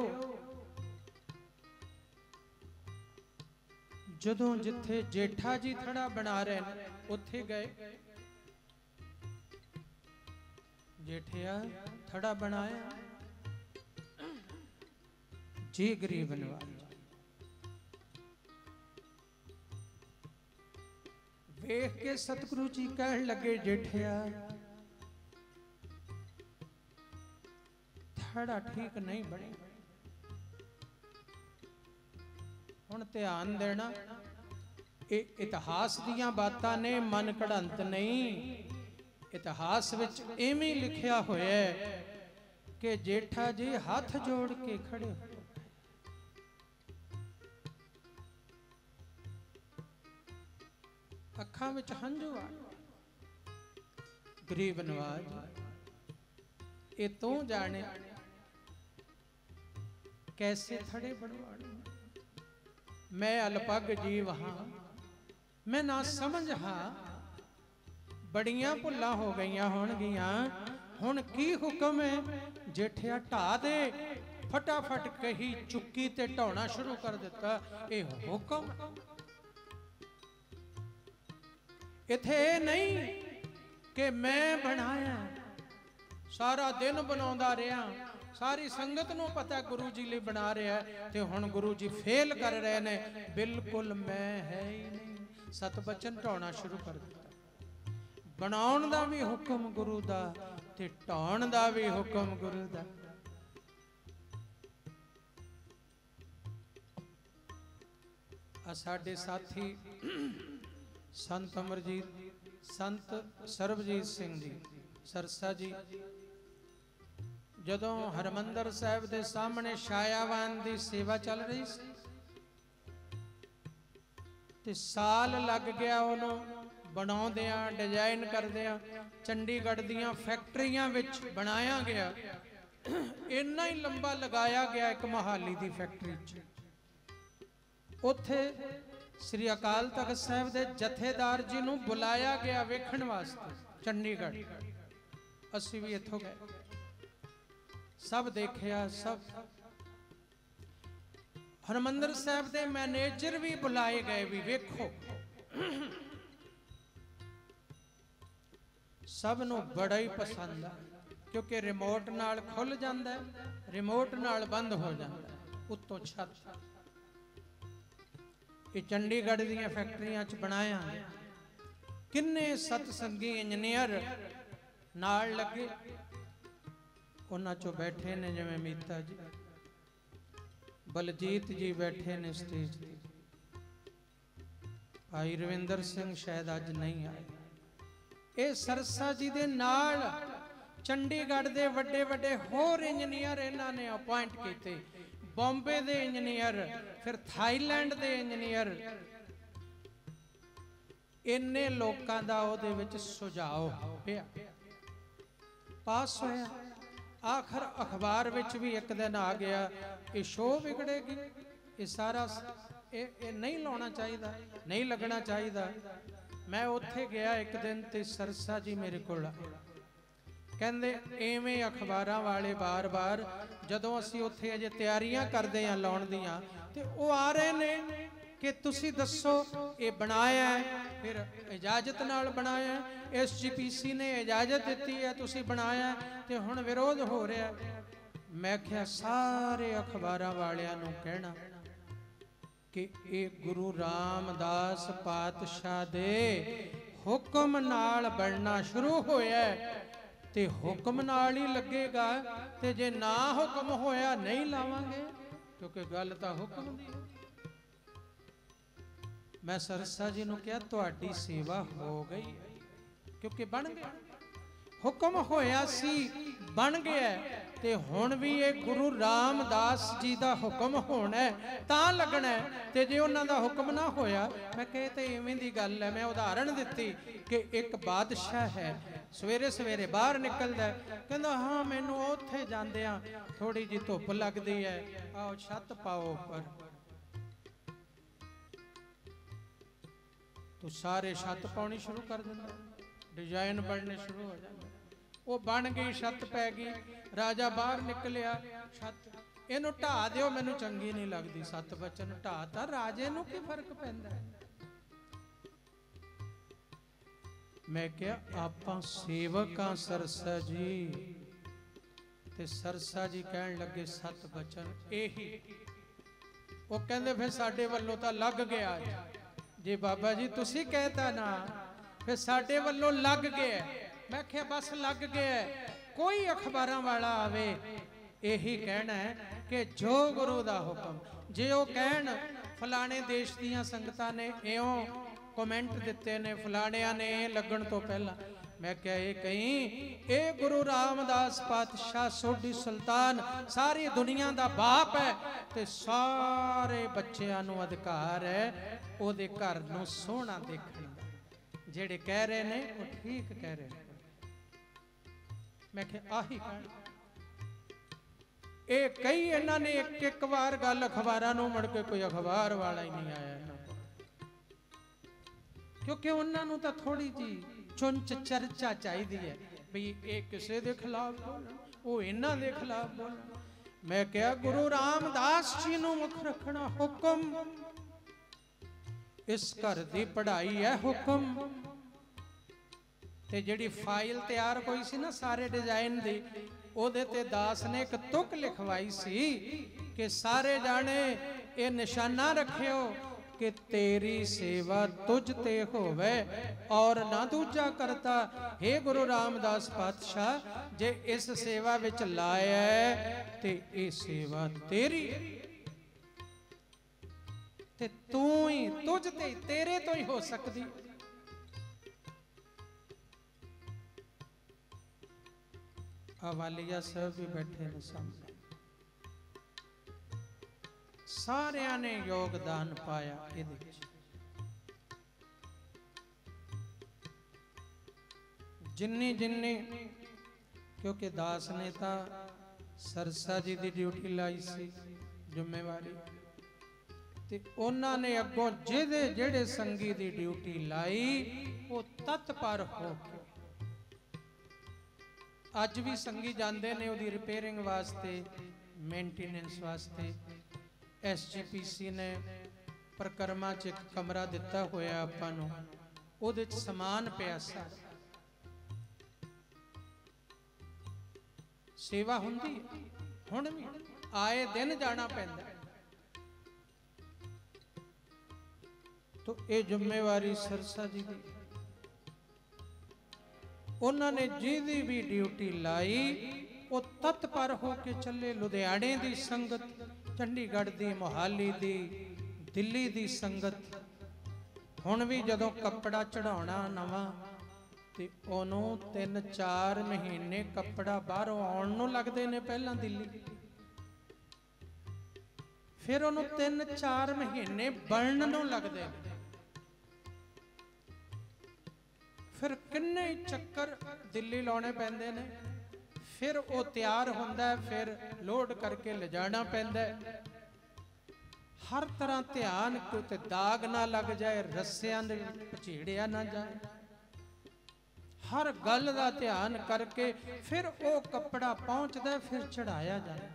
जदों जिथे जेठा जी थड़ा बना रहे हैं उत्थे गए। जेठिया थड़ा बनाया जी गरीब नवाज। वेख के सतगुरु जी कहन लगे, जेठिया थड़ा ठीक नहीं बने। हुण ध्यान देना, ये इतिहास दियां बातां ने, मन कढ़ंत नहीं। इतिहास विच इवें लिखिया होया है कि जेठा जी हाथ जोड़ के खड़े हो। अखां विच हंझू आ। गरीब नवाज ये तू जाने कैसे थड़े बनवाने। मैं अलपग जीव हाँ, मैं ना समझ हाँ। बड़ियां भुल्लां हो गईयां होणगियां। हुण की हुक्म है? जेठिया ढा दे। फटाफट कही चुक्की ते ढाउणा शुरू कर दिता। ये हुक्म इथे नहीं कि मैं बनाया, सारा दिन बनाउंदा रहा, सारी संगत नूं पता गुरु जी लिए बना रहा है, ते हुण गुरु जी फेल कर रहे ने। बिल्कुल मैं है ही नहीं। सत बचन ढाउणा शुरू कर दिता। बनाउण दा भी हुक्म गुरु दा ते ढाउण दा भी हुक्म गुरु दा। साडे साथी संत अमरजीत, संत सरबजीत सिंह जी सरसा जी जदों हरमंदर साहिब दे सामने छायावान दी सेवा चल रही सी ते साल लग गया उन्हों बनाउंदियां, डिजाइन करदियां। चंडीगढ़ दियां फैक्ट्रियां विच बनाया गया। इन्ना ही लंबा लगाया गया एक मोहाली दी फैक्ट्री च। उत्थे श्री अकाल तख्त साहिब दे जथेदार जी नूं बुलाया गया वेखण वास्ते चंडीगढ़। असीं भी इत्थों गए, सब देखिया। सब हरमंदर साहिब दे मैनेजर भी बुलाए गए भी वेखो। सब नूं बड़ा ही पसंद है क्योंकि रिमोट नाल खुल जाता है, रिमोट नाल बंद हो जाता है उत्तों छत। ये चंडीगढ़ दीयां फैक्ट्रियां च बनाया। किन्ने सतसंगी इंजीनियर नाल लगे। उन्हां चों बैठे ने जिवें मीता जी, बलजीत जी बैठे ने स्टेज ते। भाई रविंदर सिंह शायद अज नहीं आए। ये सरसा जी दे नाल चंडीगढ़ दे वड्डे वड्डे होर इंजीनियर इन्हां ने अपॉइंट कीते। बॉम्बे दे इंजीनियर, फिर थाईलैंड दे इंजीनियर। इन्ने लोकां दा ओहदे विच सुझाव पिया, पास होया। आखिर अखबार विच भी एक दिन आ गया, ये शो बिगड़ेगी, ये सारा ये नहीं लाना चाहिए, नहीं लगना चाहिए। मैं उत्थे गया एक दिन ते सरसा जी मेरे कोल कहंदे एवें अखबारां वाले बार बार जदों असीं उत्थे अजे तैयारियां करदे आं लाउण दियां ते वो आ रहे ने कि तुसी दसो ये बनाया है, फिर इजाजत नाल बनाया है, SGPC ने इजाजत दी है, तुसी बनाया ते हुण विरोध हो रहा है। मैं क्या सारे अखबारां वालियां नूं कहना कि ये गुरु रामदास पातशाह दे हुक्म नाल बनना शुरू होया ते हुक्म नाल ही लगेगा, ते जे ना हुक्म होया नहीं लावांगे, क्योंकि गल तां हुक्म दी है। मैं सरसा जी नूं कहा तुहाडी सेवा हो गई, क्योंकि बन गया, हुक्म होया सी बन गया, ते हुण भी ये गुरु रामदास जी दा हुक्म होना है तां लगना है, ते जे उन्हां दा हुक्म ना होया, मैं कहे ते इवें दी गल है। मैं उदाहरण दित्ती कि एक बादशाह है, सवेरे सवेरे बाहर निकलदा है, कहंदा हाँ मैनू उत्थे जांदियां थोड़ी जी धुप लगदी है, आओ छत पाओ उपर, तो सारे छत पाउणी शुरू कर दिंदा, डिजाइन बनने शुरू हो जाते, वो बन गई, छत पै गई, राजा बाहर निकलिया, छत इनू ढा दिओ, मैनू चंगी नहीं लगती, 7 बचन ढाता, राजे नू की फर्क पैंदा है। मैं क्या आपां सेवक हां सरसा जी, ते सरसा जी कहन लगे 7 बचन यही, वो कहंदे फिर साडे वल्लों तां लग गया, जे बाबा जी तुसी कहता ना फिर साडे वल्लों लग गया। मैं क्या बस लग गया, कोई अखबारां वाला आवे यही कहना है कि जो गुरु दा हुक्म, जे वो कहन फलाने देश दियां संगतां ने इयों कमेंट दिते ने, फलाणियां ने लगन तो पहला, मैं क्या ये कहीं ये गुरु रामदास पातशाह सोढी सुल्तान सारी दुनिया दा बाप है, ते सारे बच्चियां नूं अधिकार है ओदे घर नूं सोहना देखण दा, जेड़े कह रहे ने वो ठीक कह रहे हैं। मैं क्या आही कहना, ये कई इन्हां ने एक एक बार गल अखबारां नूं मुड़ के कोई अखबार वाला ही नहीं आया इन्हां कोल, क्योंकि उन्हां नूं तां थोड़ी जी चुंच चर्चा चाहिदी है, भी ये किसे दे खिलाफ बोलन, वो इन्हां दे खिलाफ बोलन। मैं क्या गुरु रामदास जी नूं मुख रखना हुक्म, इस घर दी पढ़ाई है हुक्म, ते जिहड़ी फाइल तैयार होई सी ना सारे डिजाइन दी, ओदे ते दास ने एक तुक लिखवाई सी कि सारे जाने ये निशाना रखियो कि तेरी सेवा तुझ ते होवे और ना दूजा करता। हे गुरु रामदास पातशाह, जे इस सेवा विच लाया ते ये सेवा तेरी, ते तू ही तुझ ते तेरे तो ही हो सकती। वालिया साहब भी बैठे ने सामने, सारिया ने योगदान पाया इहदे विच, जिन्नी जिन्नी, क्योंकि दास ने तां सरसा जी दी ड्यूटी लाई सी जिम्मेवारी, ते उन्हां ने अगों जिहदे जिहड़े संगी दी ड्यूटी लाई वो तत्पर हो के, अज भी संगी जाते हैं उहदी रिपेयरिंग वास्ते, मेनटेनेंस वास्ते। SGPC ने प्रकरमा च एक कमरा दिता होया आपां नूं, उहदे च समान पिया सा, सेवा हुंदी हुण भी आए दिन जाना पैंदा, तो ये जिम्मेवारी सरसा जी दी। उन्होंने जिहदी भी ड्यूटी लाई वो तत्पर होके चले, लुधियाने दी संगत, चंडीगढ़ दी, मोहाली दी, दिल्ली दी संगत, हुण भी जदों कपड़ा चढ़ाउणा नवां ते ओनू 3-4 महीने कपड़ा बाहरों आउण नूं लगदे ने, पहलां दिल्ली, फिर ओनू 3-4 महीने बनन नूं लगदे ने, फिर किन्ने चक्कर दिल्ली लाने पैंदे ने, फिर वो तैयार होंदा है, फिर लोड करके ले जाना पैंदा है। हर तरह ध्यान कि दाग ना लग जाए, रस्सियां दे पचीड़िया ना जाए, हर गल का ध्यान करके फिर वो कपड़ा पहुंचता है, फिर चढ़ाया जाए।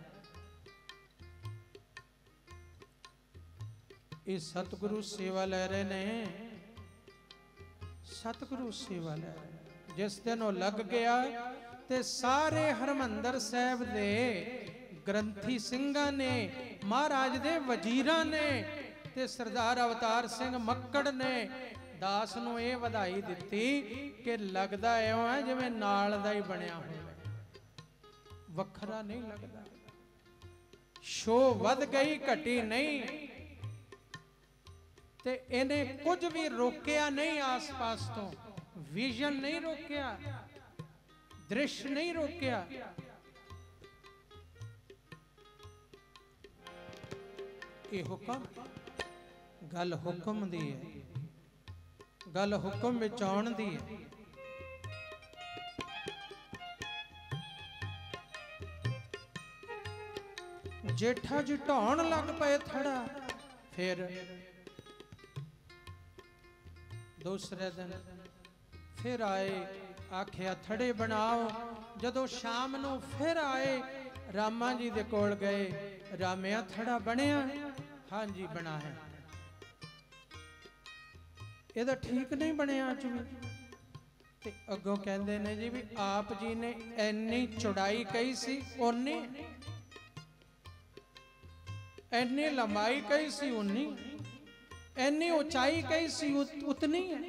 ये सतगुरु सेवा लै रहे ने, सतगुरु सेवा लै रहे। जिस दिन वो लग गया ते सारे हरमंदर साहब दे ग्रंथी सिंघां ने, महाराज दे वजीरां ने ते सरदार अवतार सिंह मक्कड़ ने दास नूं ये वधाई दिती कि लगदा इउं है जिवें नाल दा ही बनिया होवे, वखरा नहीं लगदा। शो वध गई घटी नहीं ते इन्हें कुछ भी रोकिया नहीं, आस पास तो विजन नहीं रोकिया, दृश्य नहीं रोकिया। ये हुक्म गल हुक्म दी है, गल हुक्म विच आउण दी है। जेठा जी ढाउण लग पे थड़ा, फिर दूसरे दिन फिर आए, आखिया थड़े बनाओ। जदों शाम नूं फिर आए, रामा जी दे कोल गए, रामिया थड़ा बनिया? हाँ जी बनाया। ये ठीक नहीं बनिया अज भी। ते अगों कहंदे ने जी भी आप जी ने इन्नी चौड़ाई कही सी ओनी, इन्नी लंबाई कही सी उन्नी, इन्नी ऊंचाई कही सी उतनी है,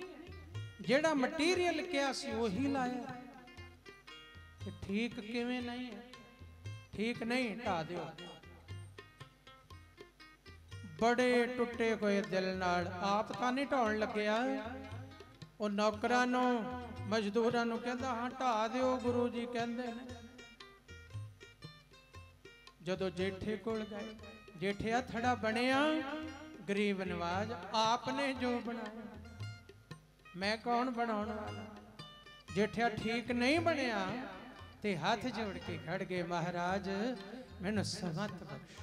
जेड़ा मटीरियल क्या सी वही लाया। ठीक किवें नहीं है? ठीक नहीं, ढा दिओ। बड़े टुटे हुए दिल नाल आप तां नहीं ढाउण लग्या, वो नौकरां नूं मजदूरां नूं कहंदा हाँ ढा दिओ, गुरु जी कहंदे ने। जदों जेठे कोल गए, जेठिया थड़ा बनिया गरीब नवाज, आपने जो बनाया, मैं कौन बनाने वाला। जेठिया ठीक नहीं बनिया ते हाथ जोड़ के खड़ गए, महाराज मैनू समत बख्शो,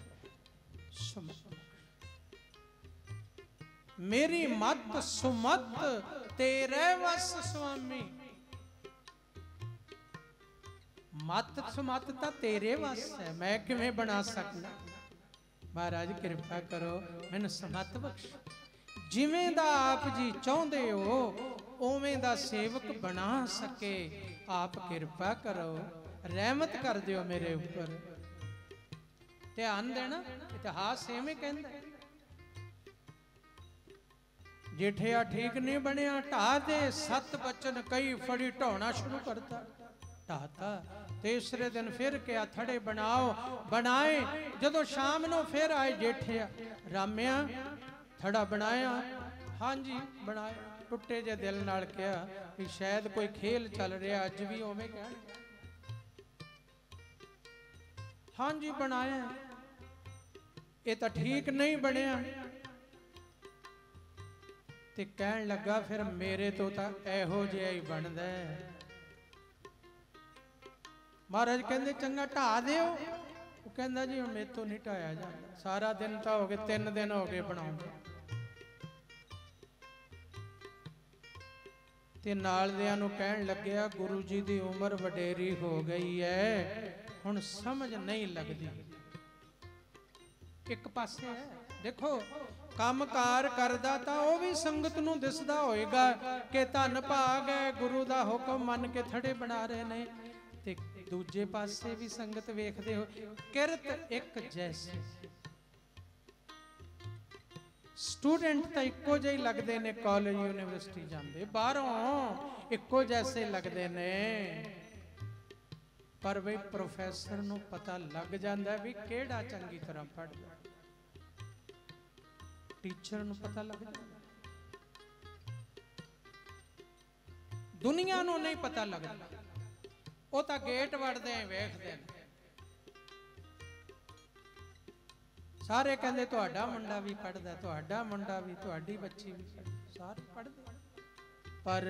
समत मेरी मत सुमत तेरे वस स्वामी। मत सुमत ता तेरे वस है, मैं किवें बना सकना। महाराज कृपा करो मैनू समत बख्शो, जिवें दा आप जी चाहुंदे हो उवें दा सेवक बना सके आप कृपा करो, रहमत कर दियो मेरे ऊपर। ध्यान देना, इतिहास इवें कहंदा। जेठिया ठीक नहीं बनिया, ढा दे। 7 बचन कई फड़ी ढाउणा शुरू करता, ढाता। तीसरे दिन फिर क्या थड़े बनाओ, बनाए। जदों शाम नूं फिर आए जेठिया, रामिया थड़ा बनाया? हाँ जी बनाया। टुटे जे दिल नाल कहा कि शायद कोई खेल चल रहा, अज भी उवें कहण। हाँ जी बनाया। ये तो ठीक नहीं बनिया। ते कहण लगा फिर मेरे तो इहो जिहा ही बनदा है। महाराज कहंदे चंगा ढा दिओ। वो कहंदा जी मेरे तो नहीं ढाया जांदा, सारा दिन तो हो गए, 3 दिन हो गए बनाउंदे। ते नाल दियां नूं कहण लग्या गुरु जी दी उम्र वडेरी हो गई है, हुण समझ नहीं लगदी। एक पासे है देखो काम कार करदा तां ओह भी संगत नूं दिसदा होएगा कि धन भाग है, गुरु दा हुक्म मन के थड़े बना रहे ने। ते दूजे पासे भी संगत वेखदे हो, किरत एक जैसी। स्टूडेंट तो इक्को जिहे लगते ने, कॉलेज यूनिवर्सिटी जाते, बाहरों इक्को जैसे लगते ने, पर बई प्रोफैसर नूं पता लग जाता भी केड़ा चंगी तरह पढ़दा, टीचर नूं पता लग जाता। दुनिया नूं नहीं पता लगता, वो तो गेट वड़दे वेखदे ने। सारे कहते तुहाडा मुंडा भी पढ़दा, तुहाडा मुंडा भी, तुहाडी बच्ची भी पढ़दी, सारे पढ़दे। पर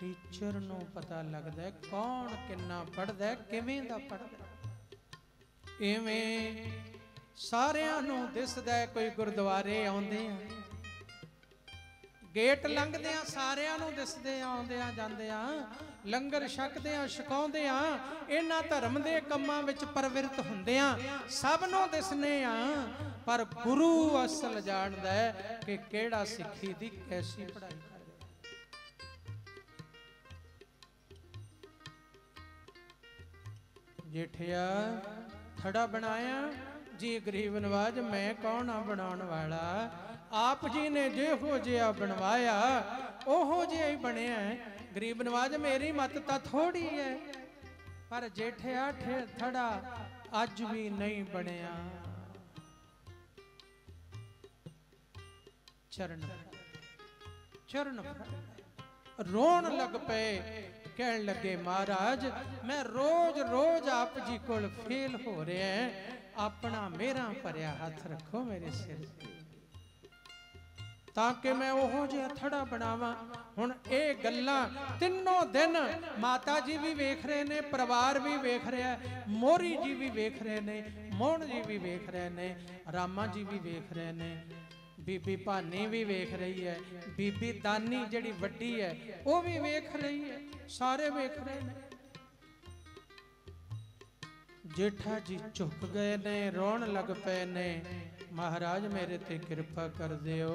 टीचर नूं पता लगदा है कौन किन्ना पढ़दा है, किवें दा पढ़दा। इवें सारियां नूं दिसदा है कोई गुरुद्वारे आउंदे आ, गेट लंघदे सारिਆਂ ਨੂੰ दिसदे ਆਉਂਦਿਆਂ ਜਾਂਦਿਆਂ लंगर छकदਿਆਂ ਛਕਾਉਂਦਿਆਂ ਇਹਨਾਂ ਧਰਮ ਦੇ ਕੰਮਾਂ ਵਿੱਚ ਪ੍ਰਵਿਰਤ ਹੁੰਦਿਆਂ ਸਭ ਨੂੰ ਦਿਸਨੇ ਆ ਪਰ ਗੁਰੂ ਅਸਲ ਜਾਣਦਾ ਹੈ ਕਿ ਕਿਹੜਾ ਸਿੱਖੀ ਦੀ ਕੈਸੀ ਪੜ੍ਹਾਈ जेठिया थड़ा बनाया जी गरीब नवाज मैं कौन आ बनाने वाला आप जी ने जो जिहा बनवाया ओहो जिहा ही बनया है गरीब नवाज मेरी मत तो थोड़ी है पर जेठिया थड़ा अज भी नहीं बनया चरण चरण रोन लग पे कहन लगे महाराज मैं रोज रोज आप जी को फेल हो रहा है अपना मेरा भरिया हाथ रखो मेरे सिर ताकि मैं ओहो जिहा थड़ा बनावा हुण ये गल्लां तीनों दिन माता जी भी वेख रहे ने परिवार भी वेख रहा है मोरी जी भी वेख रहे ने मोहन जी भी वेख रहे ने रामा जी भी वेख रहे ने बीबी भानी भी वेख रही है बीबी दानी जड़ी वड्डी है वो भी वेख रही है सारे वेख रहे हैं जेठा जी झुक गए ने रोन लग पे ने महाराज मेरे ते कृपा कर दियो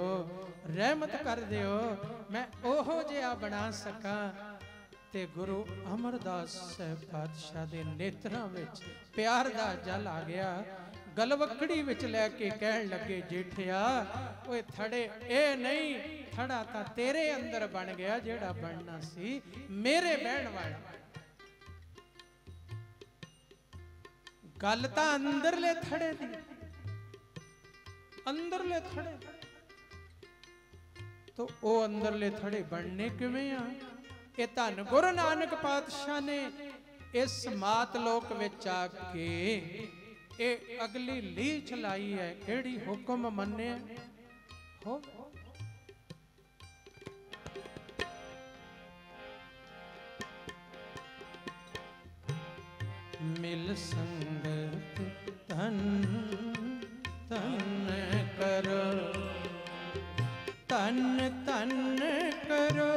रहमत कर दियो मैं ओहो जिहा बना सका ते गुरु अमरदास साहब पातशाह दे नेत्रां विच प्यार दा जल आ गया गलवकड़ी विच लैके कहन लगे जेठिया ओए थड़े ए नहीं थड़ा तां तेरे अंदर बन गया जेड़ा बनना सी मेरे बहन वाला गल तां अंदरले थड़े दी अंदरले थड़े तो ओ अंदरले थड़े बनने किवें आ ये धन गुरु नानक पातशाह ने इस मात लोक विच आके ये अगली लीच लाई है केड़ी हुक्म मन्ने हो मिल संगत तन तन करो तन तन करो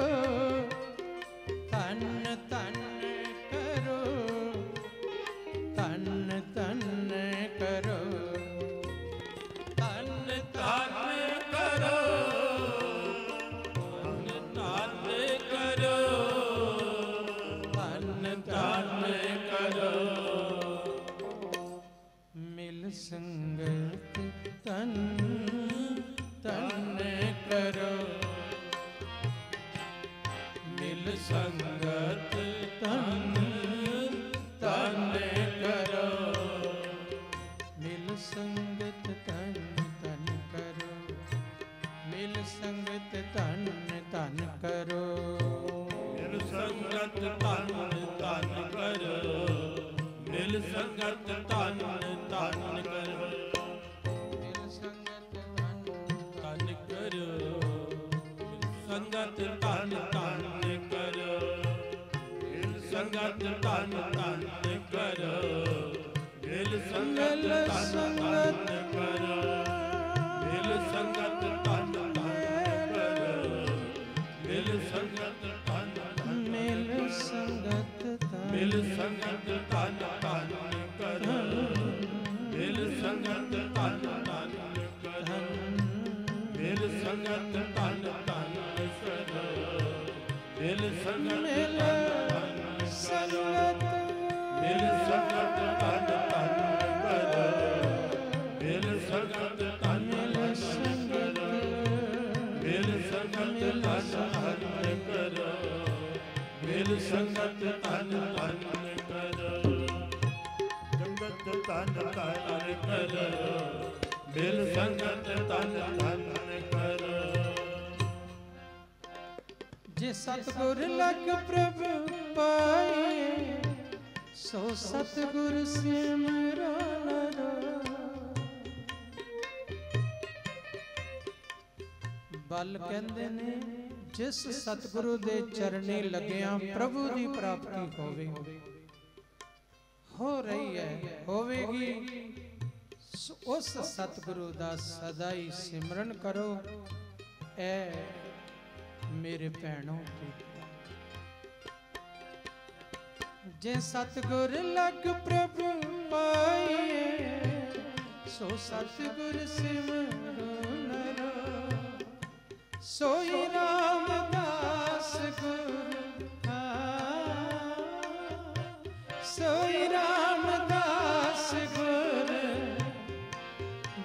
तन तन करो तन तन करो तन तन करो तन करो तन तन करो मिल संगत तन तन करो मिल संगत तन तन करो मिल संगत तन तन करो मिल संगत तन तन करो मिल संगत तन तन करो मिल संगत तन तन करो मिल संगत तन तन करो संगत तन तन करो मिल संगत तन तन करो मिल संगत तन तन करो मिल संगत तन तन करो मिल संगत तन तन मिल संगत तन मिल संगत तन तन करो मिल संगत तन तन करो मिल संगत तन तन करो मिल संगत मिल संगत तन तन करो मिल संगत तन तन करो मिल संगत तन तन करो मिल संगत तन तन करो संगत तन तन करो मिल संगत तन तन करो जे सतगुर लग प्रभु पाए सो सतगुर सिमरन बल कहंदे ने जिस सतगुरु दे चरणी लगिया प्रभु दी प्राप्ति होवे हो रही है होवेगी उस सतगुरु दा सदा ही सिमरन करो ए मेरे भैणों की जे सतगुर लग प्रभु पाइए सो सतगुर सिमरो नरो सोई रामदास गुरु सोई रामदास गुरु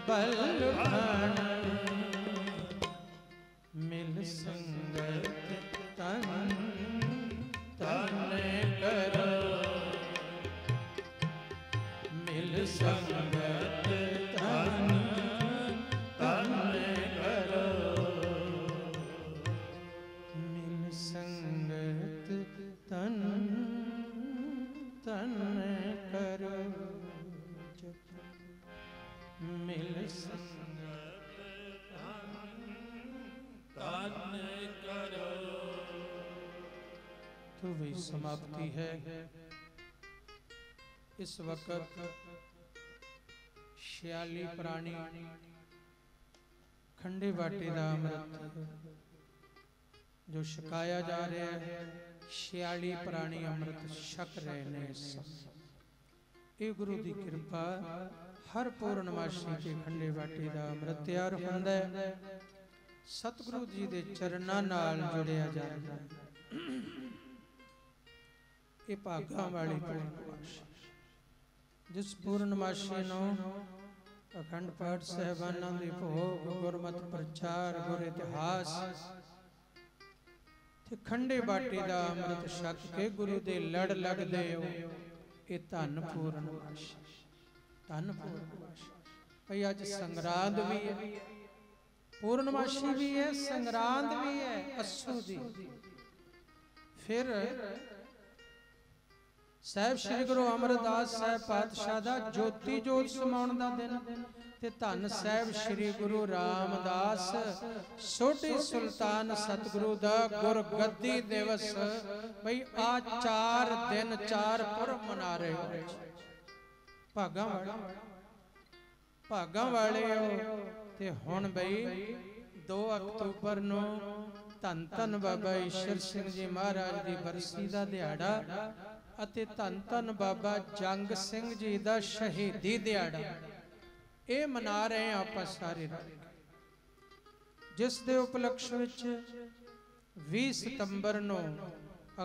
बलवान मिल संगत तन तन करो मिल संगत तन तन करो मिल संगत तन तन करो मिल संगत तन करो। तो भी समाप्ति है। इस वक्त 46 प्राणी खंडे बाटे दा अमृत जो छकाया जा रहा है 46 प्राणी अमृत छक रहे ने। ये गुरु की कृपा हर पूर्णमासी के खंडे बाटे दा अमृत तैयार होंदा है सतगुरु जी दे चरनां नाल जुड़िया जांदा है। ये भागां वाली पूर्णमासी जिस पूर्णमासी नूं अखंड पाठ साहिबानां दे भोग गुरमत प्रचार गुर इतिहास ते खंडे बाटे दा अमृत छक के गुरु दे लड़ लगदे हो ये धन पूर्णमासी धन पूर्णमासी। भई अज संगरांद भी है पूर्णमासी भी है संगरांद भी है अस्सू दी। फिर साहिब श्री गुरु अमरदास साहिब पातशाह दा ज्योति जोत समाउण दा दिन ते धन साहिब श्री गुरु रामदास सोढी सुल्तान सतगुरु दा गुरगद्दी दिवस। भई आ 4 दिन 4 पुरब मना रहे हो भागां वाले हो। ते हुण बई 2 अक्तूबर नूं धन धन बाबा ईश्वर सिंह जी महाराज की बरसी का दिहाड़ा अते धन धन बाबा जंग सिंह जी का शहीदी दिहाड़ा ये मना रहे हैं आप सारे जिस दे उपलक्ष्य विच 20 सितंबर नूं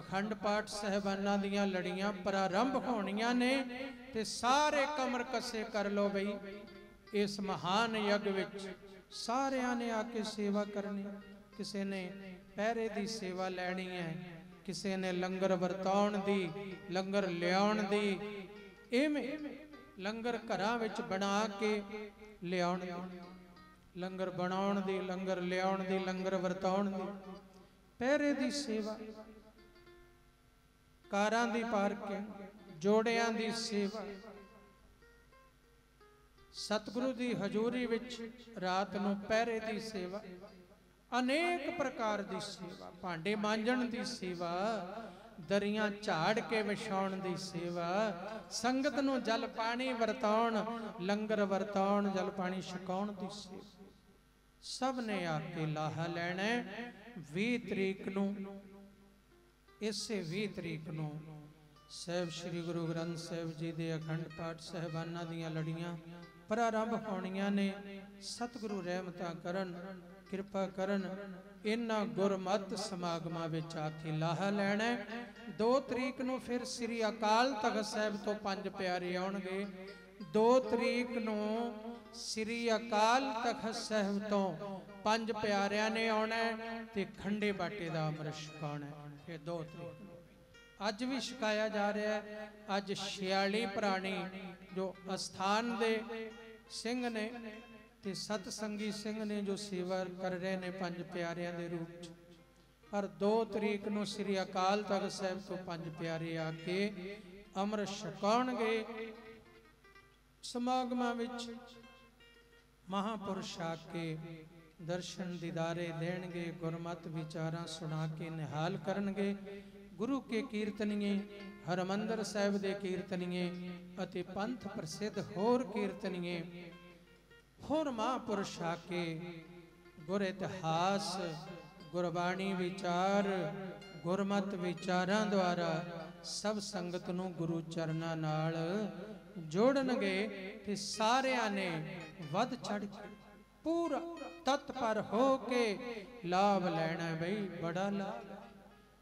अखंड पाठ साहिबानां दियां लड़ियां प्रारंभ होणियां ने ते सारे कमर कसे कर लो बई इस महान यज्ञ विच सारियां ने आके सेवा करनी। किसी ने पहरे की सेवा लैनी है किसी ने लंगर वरताउण दी लंगर लियाउण दी इवें लंगर घरां विच बना के लियाउण दी लंगर बनाउण दी लंगर लियाउण दी लंगर वरताउण दी पहरे की सेवा कारां दी पार्किंग जोड़ियां दी सेवा सतगुरु की हजूरी विच रात नूं पहरे की सेवा अनेक प्रकार की सेवा भांडे मांजण की सेवा दरियां झाड़ के विछाउण की सेवा संगत नूं जल पानी वरताउण लंगर वरताउण जल पानी छकाउण की सेवा सब ने आके लाहा लैणा 20 तरीक नूं। इसे 20 तरीक नूं साहिब श्री गुरु ग्रंथ साहिब जी दे अखंड पाठ साहिबानां दियां लड़ियां प्रारंभ होणियां ने। सतगुरु रहमतां करन कृपा करन इन्हां गुरमत समागमां विच आके लाहा लैणा। 2 तरीक नूं फिर श्री अकाल तख्त साहिब तो 5 प्यारे आउणगे। 2 तरीक नूं श्री अकाल तख्त साहिब तो 5 प्यारिਆਂ ने आउणा ते खंडे बाटे दा अमृत छकाउणा। फिर 2 तरीक अज भी छकाया जा रहा है। अज 46 प्राणी जो अस्थान दे सिंह ने ते सतसंगी सिंह ने जो सेवा कर रहे ने 5 प्यारिਆਂ दे रूप च। पर 2 तरीक नूं श्री अकाल तख्त साहिब तो 5 प्यारे आके अमृत छकाउणगे। समागमां विच महापुरुष आके दर्शन दीदारे देणगे गुरमत विचारां सुना के निहाल करनगे। गुरु के कीर्तनीए हरमंदर साहिब दे कीर्तनीए अते पंथ प्रसिद्ध होर कीर्तनीए होर महापुरुष आके गुर इतिहास ਗੁਰਬਾਣੀ ਵਿਚਾਰ ਗੁਰਮਤਿ ਵਿਚਾਰਾਂ ਦੁਆਰਾ ਸਭ ਸੰਗਤ ਨੂੰ ਗੁਰੂ ਚਰਨਾਂ ਨਾਲ ਜੋੜਨਗੇ ਤੇ ਸਾਰਿਆਂ ਨੇ ਵੱਧ ਚੜ ਕੇ ਪੂਰਾ ਤਤਪਰ ਹੋ ਕੇ ਲਾਭ ਲੈਣਾ ਬਈ, ਬੜਾ ਲਾਭ।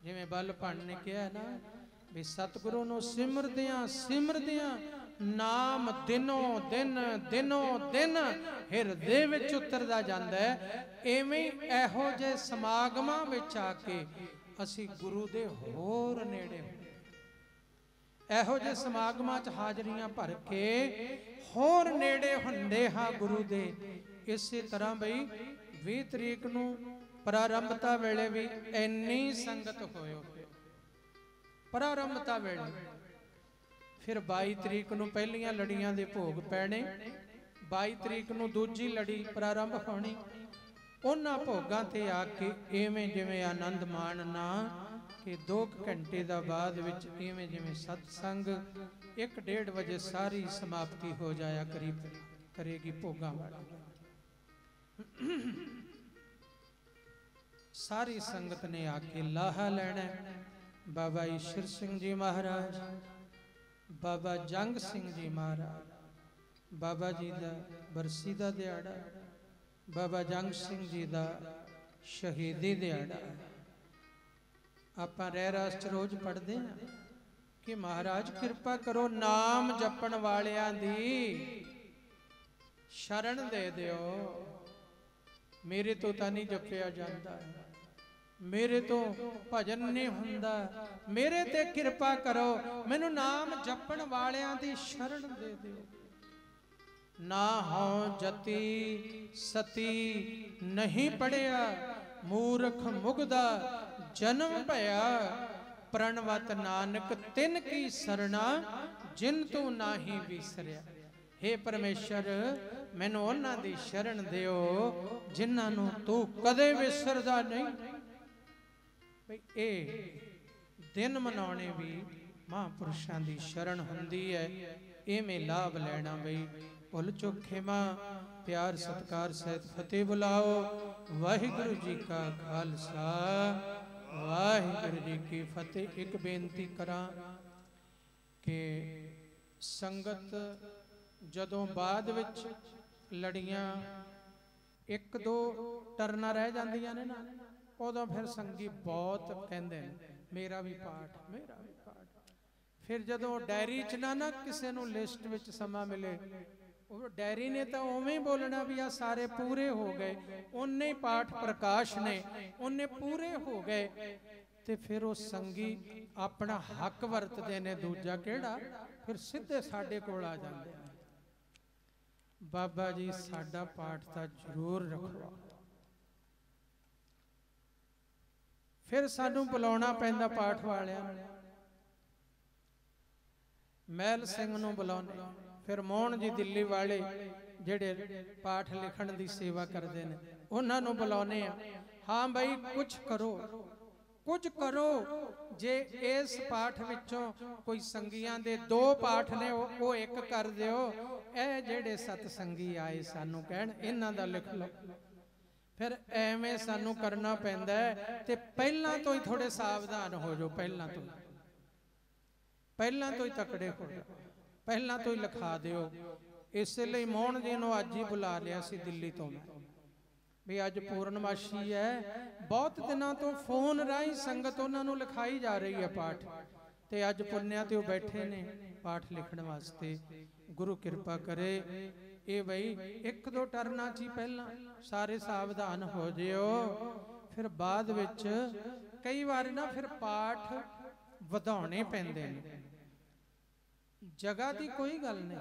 ਜਿਵੇਂ ਬਲ ਭੰਨ ਨੇ ਕਿਹਾ ਨਾ ਵੀ ਸਤਿਗੁਰੂ ਨੂੰ ਸਿਮਰਦਿਆਂ ਸਿਮਰਦਿਆਂ ਨਾਮ ਦਿਨੋਂ ਦਿਨ ਹਿਰਦੇ ਵਿੱਚ ਉਤਰਦਾ ਜਾਂਦਾ ਹੈ। ਐਵੇਂ ਇਹੋ ਜਿਹੇ ਸਮਾਗਮਾਂ ਵਿੱਚ ਆ ਕੇ ਅਸੀਂ ਗੁਰੂ ਦੇ ਹੋਰ ਨੇੜੇ, ਇਹੋ ਜਿਹੇ ਸਮਾਗਮਾਂ 'ਚ ਹਾਜ਼ਰੀਆਂ ਭਰ ਕੇ ਹੋਰ ਨੇੜੇ ਹੁੰਦੇ ਹਾਂ ਗੁਰੂ ਦੇ। ਇਸੇ ਤਰ੍ਹਾਂ ਬਈ 20 ਤਰੀਕ ਨੂੰ ਪ੍ਰਾਰੰਭਤਾ ਵੇਲੇ ਵੀ ਇੰਨੀ ਸੰਗਤ ਹੋਇਓ, ਪ੍ਰਾਰੰਭਤਾ ਵੇਲੇ। ਫਿਰ 22 ਤਰੀਕ ਨੂੰ ਪਹਿਲੀਆਂ ਲੜੀਆਂ ਦੇ ਭੋਗ ਪੈਣੇ, 22 ਤਰੀਕ ਨੂੰ ਦੂਜੀ ਲੜੀ ਪ੍ਰਾਰੰਭ ਹੋਣੀ। ਉਹਨਾਂ ਭੋਗਾਂ ਤੇ ਆ ਕੇ ਇਵੇਂ ਜਿਵੇਂ ਆਨੰਦ ਮਾਣਨਾ ਕਿ 2 ਘੰਟੇ ਦਾ ਬਾਅਦ ਵਿੱਚ ਇਵੇਂ ਜਿਵੇਂ ਸਤਸੰਗ 1-1:30 ਵਜੇ ਸਾਰੀ ਸਮਾਪਤੀ ਹੋ ਜਾਇਆ ਕਰੇਗੀ ਭੋਗਾਂ ਵਾਲੀ। ਸਾਰੀ ਸੰਗਤ ਨੇ ਆ ਕੇ ਲਾਹਾ ਲੈਣਾ। ਬਾਬਾ ਈਸ਼ਰ ਸਿੰਘ ਜੀ ਮਹਾਰਾਜ, ਬਾਬਾ ਜੰਗ ਸਿੰਘ ਜੀ ਮਹਾਰਾਜ, ਬਾਬਾ ਜੀ ਦਾ ਬਰਸੀ ਦਾ ਦਿਹਾੜਾ, ਬਾਬਾ ਜੰਗ ਸਿੰਘ ਜੀ ਦਾ ਸ਼ਹੀਦੀ ਦਿਹਾੜਾ। ਆਪਾਂ ਰਹਿਰਾਸ 'ਚ ਰੋਜ਼ ਪੜ੍ਹਦੇ ਹਾਂ ਕਿ ਮਹਾਰਾਜ ਕਿਰਪਾ ਕਰੋ ਨਾਮ ਜਪਣ ਵਾਲਿਆਂ ਦੀ ਸ਼ਰਨ ਦੇ ਦਿਓ। ਮੇਰੇ ਤੋਂ ਤਾਂ ਨਹੀਂ ਜਪਿਆ ਜਾਂਦਾ, ਮੇਰੇ ਤੋਂ ਭਜਨ ਨਹੀਂ ਹੁੰਦਾ, ਮੇਰੇ ਤੇ ਕਿਰਪਾ ਕਰੋ, ਮੈਨੂੰ ਨਾਮ ਜਪਣ ਵਾਲਿਆਂ ਦੀ ਸ਼ਰਨ ਦੇ ਦਿਓ। ਨਾ ਹਉ ਜਤੀ ਸਤੀ ਨਹੀਂ ਪੜਿਆ, ਮੂਰਖ ਮੁਗਦਾ ਜਨਮ ਭਇਆ, ਪ੍ਰਣਵਤ ਨਾਨਕ ਤਿਨ ਕੀ ਸਰਣਾ, ਜਿਨ ਤੂੰ ਨਾਹੀ ਵਿਸਰਿਆ। हे ਪਰਮੇਸ਼ਰ, ਮੈਨੂੰ ਉਹਨਾਂ ਦੀ ਸ਼ਰਨ ਦਿਓ ਜਿਨ੍ਹਾਂ ਨੂੰ ਤੂੰ ਕਦੇ ਵਿਸਰਦਾ ਨਹੀਂ। ਬਈ ਇਹ ਦਿਨ ਮਨਾਉਣੇ ਵੀ ਮਹਾਂਪੁਰਸ਼ਾਂ ਦੀ ਸ਼ਰਨ ਹੁੰਦੀ ਹੈ। ਇਵੇਂ ਲਾਭ ਲੈਣਾ ਬਈ। ਭੁੱਲ ਚੁੱਕ ਖਿਮਾ ਪਿਆਰ ਸਤਿਕਾਰ ਸਹਿਤ ਫਤਿਹ ਬੁਲਾਓ। ਵਾਹਿਗੁਰੂ ਜੀ ਕਾ ਖਾਲਸਾ ਵਾਹਿਗੁਰੂ ਜੀ ਕੀ ਫਤਿਹ। ਇੱਕ ਬੇਨਤੀ ਕਰਾਂ ਕਿ ਸੰਗਤ ਜਦੋਂ ਬਾਅਦ ਵਿੱਚ ਲੜੀਆਂ 1-2 ਟਰਨਾਂ ਰਹਿ ਜਾਂਦੀਆਂ ਨੇ ਨਾ, ਉਦੋਂ ਫਿਰ ਸੰਗੀ ਬਹੁਤ ਕਹਿੰਦੇ ਨੇ ਮੇਰਾ ਵੀ ਪਾਠ, ਮੇਰਾ ਵੀ ਪਾਠ। ਫਿਰ ਜਦੋਂ ਡਾਇਰੀ 'ਚ ਨਾ ਕਿਸੇ ਨੂੰ ਲਿਸਟ ਵਿੱਚ ਸਮਾਂ ਮਿਲੇ, ਉਹ ਡਾਇਰੀ ਨੇ ਤਾਂ ਉਵੇਂ ਹੀ ਬੋਲਣਾ ਵੀ ਆ ਸਾਰੇ ਪੂਰੇ ਹੋ ਗਏ, ਉਹਨੇ ਹੀ ਪਾਠ ਪ੍ਰਕਾਸ਼ ਨੇ ਉਹਨੇ ਪੂਰੇ ਹੋ ਗਏ। ਤੇ ਫਿਰ ਉਹ ਸੰਗੀ ਆਪਣਾ ਹੱਕ ਵਰਤਦੇ ਨੇ, ਦੂਜਾ ਕਿਹੜਾ, ਫਿਰ ਸਿੱਧੇ ਸਾਡੇ ਕੋਲ ਆ ਜਾਂਦੇ ਨੇ, ਬਾਬਾ ਜੀ ਸਾਡਾ ਪਾਠ ਤਾਂ ਜ਼ਰੂਰ ਰੱਖੋ। ਫਿਰ ਸਾਨੂੰ ਬੁਲਾਉਣਾ ਪੈਂਦਾ ਪਾਠ ਵਾਲਿਆਂ ਨੂੰ। ਮਹਿਲ ਸਿੰਘ ਨੂੰ ਬੁਲਾਉਂਦੇ, ਫਿਰ ਮੋਹਨ ਜੀ ਦਿੱਲੀ ਵਾਲੇ ਜਿਹੜੇ ਪਾਠ ਲਿਖਣ ਦੀ ਸੇਵਾ ਕਰਦੇ ਨੇ, ਉਹਨਾਂ ਨੂੰ ਬੁਲਾਉਨੇ ਆ। ਹਾਂ ਬਈ ਕੁਝ ਕਰੋ, ਕੁਝ ਕਰੋ। ਜੇ ਇਸ ਪਾਠ ਵਿੱਚੋਂ ਕੋਈ ਸੰਗੀਆਂ ਦੇ 2 ਪਾਠ ਨੇ ਉਹ 1 ਕਰ ਦਿਓ। ਇਹ ਜਿਹੜੇ ਸਤ ਸੰਗੀ ਆਏ ਸਾਨੂੰ ਕਹਿਣ, ਇਹਨਾਂ ਦਾ ਲਿਖ ਲਓ। ਫਿਰ ਐਵੇਂ ਸਾਨੂੰ ਕਰਨਾ ਪੈਂਦਾ ਹੈ। ਤੇ ਪਹਿਲਾਂ ਤੋਂ ਹੀ ਥੋੜੇ ਸਾਵਧਾਨ ਹੋ ਜਾਓ, ਪਹਿਲਾਂ ਤੋਂ ਹੀ ਤਕੜੇ ਹੋ ਜਾਓ, ਪਹਿਲਾਂ ਤੋਂ ਹੀ ਲਿਖਾ ਦਿਓ। ਇਸੇ ਲਈ ਮੋਹਨ ਜੀ ਨੂੰ ਅੱਜ ਹੀ ਬੁਲਾ ਲਿਆ ਸੀ ਦਿੱਲੀ ਤੋਂ ਵੀ ਅੱਜ ਪੂਰਨਮਾਸ਼ੀ ਹੈ। ਬਹੁਤ ਦਿਨਾਂ ਤੋਂ ਫੋਨ ਰਾਹੀਂ ਸੰਗਤ ਉਹਨਾਂ ਨੂੰ ਲਿਖਾਈ ਜਾ ਰਹੀ ਹੈ ਪਾਠ, ਤੇ ਅੱਜ ਪੁੰਨਿਆ ਤੇ ਉਹ ਬੈਠੇ ਨੇ ਪਾਠ ਲਿਖਣ ਵਾਸਤੇ। ਗੁਰੂ ਕਿਰਪਾ ਕਰੇ ਇਹ ਬਈ 1-2 ਟਰਨਾਂ 'ਚ ਹੀ ਪਹਿਲਾਂ ਸਾਰੇ ਸਾਵਧਾਨ ਹੋ ਜਿਓ। ਫਿਰ ਬਾਅਦ ਵਿੱਚ ਕਈ ਵਾਰ ਨਾ ਫਿਰ ਪਾਠ ਵਧਾਉਣੇ ਪੈਂਦੇ ਨੇ। ਜਗ੍ਹਾ ਦੀ ਕੋਈ ਗੱਲ ਨਹੀਂ,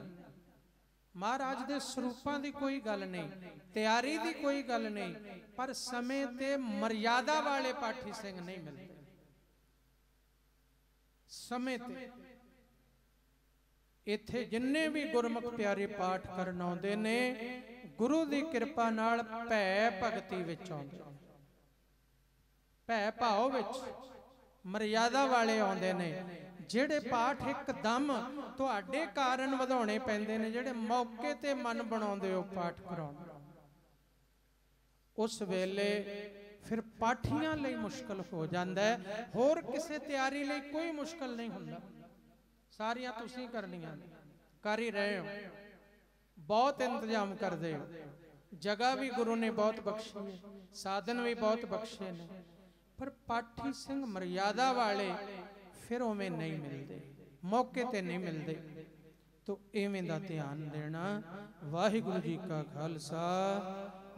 ਮਹਾਰਾਜ ਦੇ ਸਰੂਪਾਂ ਦੀ ਕੋਈ ਗੱਲ ਨਹੀਂ, ਤਿਆਰੀ ਦੀ ਕੋਈ ਗੱਲ ਨਹੀਂ, ਪਰ ਸਮੇਂ ਤੇ ਮਰਿਆਦਾ ਵਾਲੇ ਪਾਠੀ ਸਿੰਘ ਨਹੀਂ ਮਿਲਦੇ। ਸਮੇਂ ਤੇ ਇੱਥੇ ਜਿੰਨੇ ਵੀ ਗੁਰਮੁਖ ਪਿਆਰੇ ਪਾਠ ਕਰਨ ਆਉਂਦੇ ਨੇ, ਗੁਰੂ ਦੀ ਕਿਰਪਾ ਨਾਲ ਭੈ ਭਗਤੀ ਵਿੱਚ ਆਉਂਦੇ, ਭੈ ਭਾਵ ਵਿੱਚ ਮਰਿਆਦਾ ਵਾਲੇ ਆਉਂਦੇ ਨੇ। ਜਿਹੜੇ ਪਾਠ ਇੱਕਦਮ ਤੁਹਾਡੇ ਕਾਰਨ ਵਧਾਉਣੇ ਪੈਂਦੇ ਨੇ, ਜਿਹੜੇ ਮੌਕੇ ਤੇ ਮਨ ਬਣਾਉਂਦੇ ਹੋ ਪਾਠ ਕਰਾਉਣ, ਉਸ ਵੇਲੇ फिर पाठियां ਲਈ मुश्किल हो जाता है। होर किसी तैयारी ਲਈ कोई मुश्किल नहीं ਹੁੰਦਾ, सारियां तुसीं करनियां ने, कर ही रहे हो, बहुत इंतजाम करते हो, जगह भी गुरु ने बहुत बख्शी है, साधन भी बहुत बख्शे ने, पर पाठी सिंह मर्यादा वाले फिर उवें नहीं मिलते, मौके ते नहीं मिलते। तो इवें दा ध्यान देना। वाहिगुरु जी का खालसा,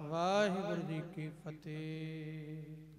वाहिगुरु जी की फतेह।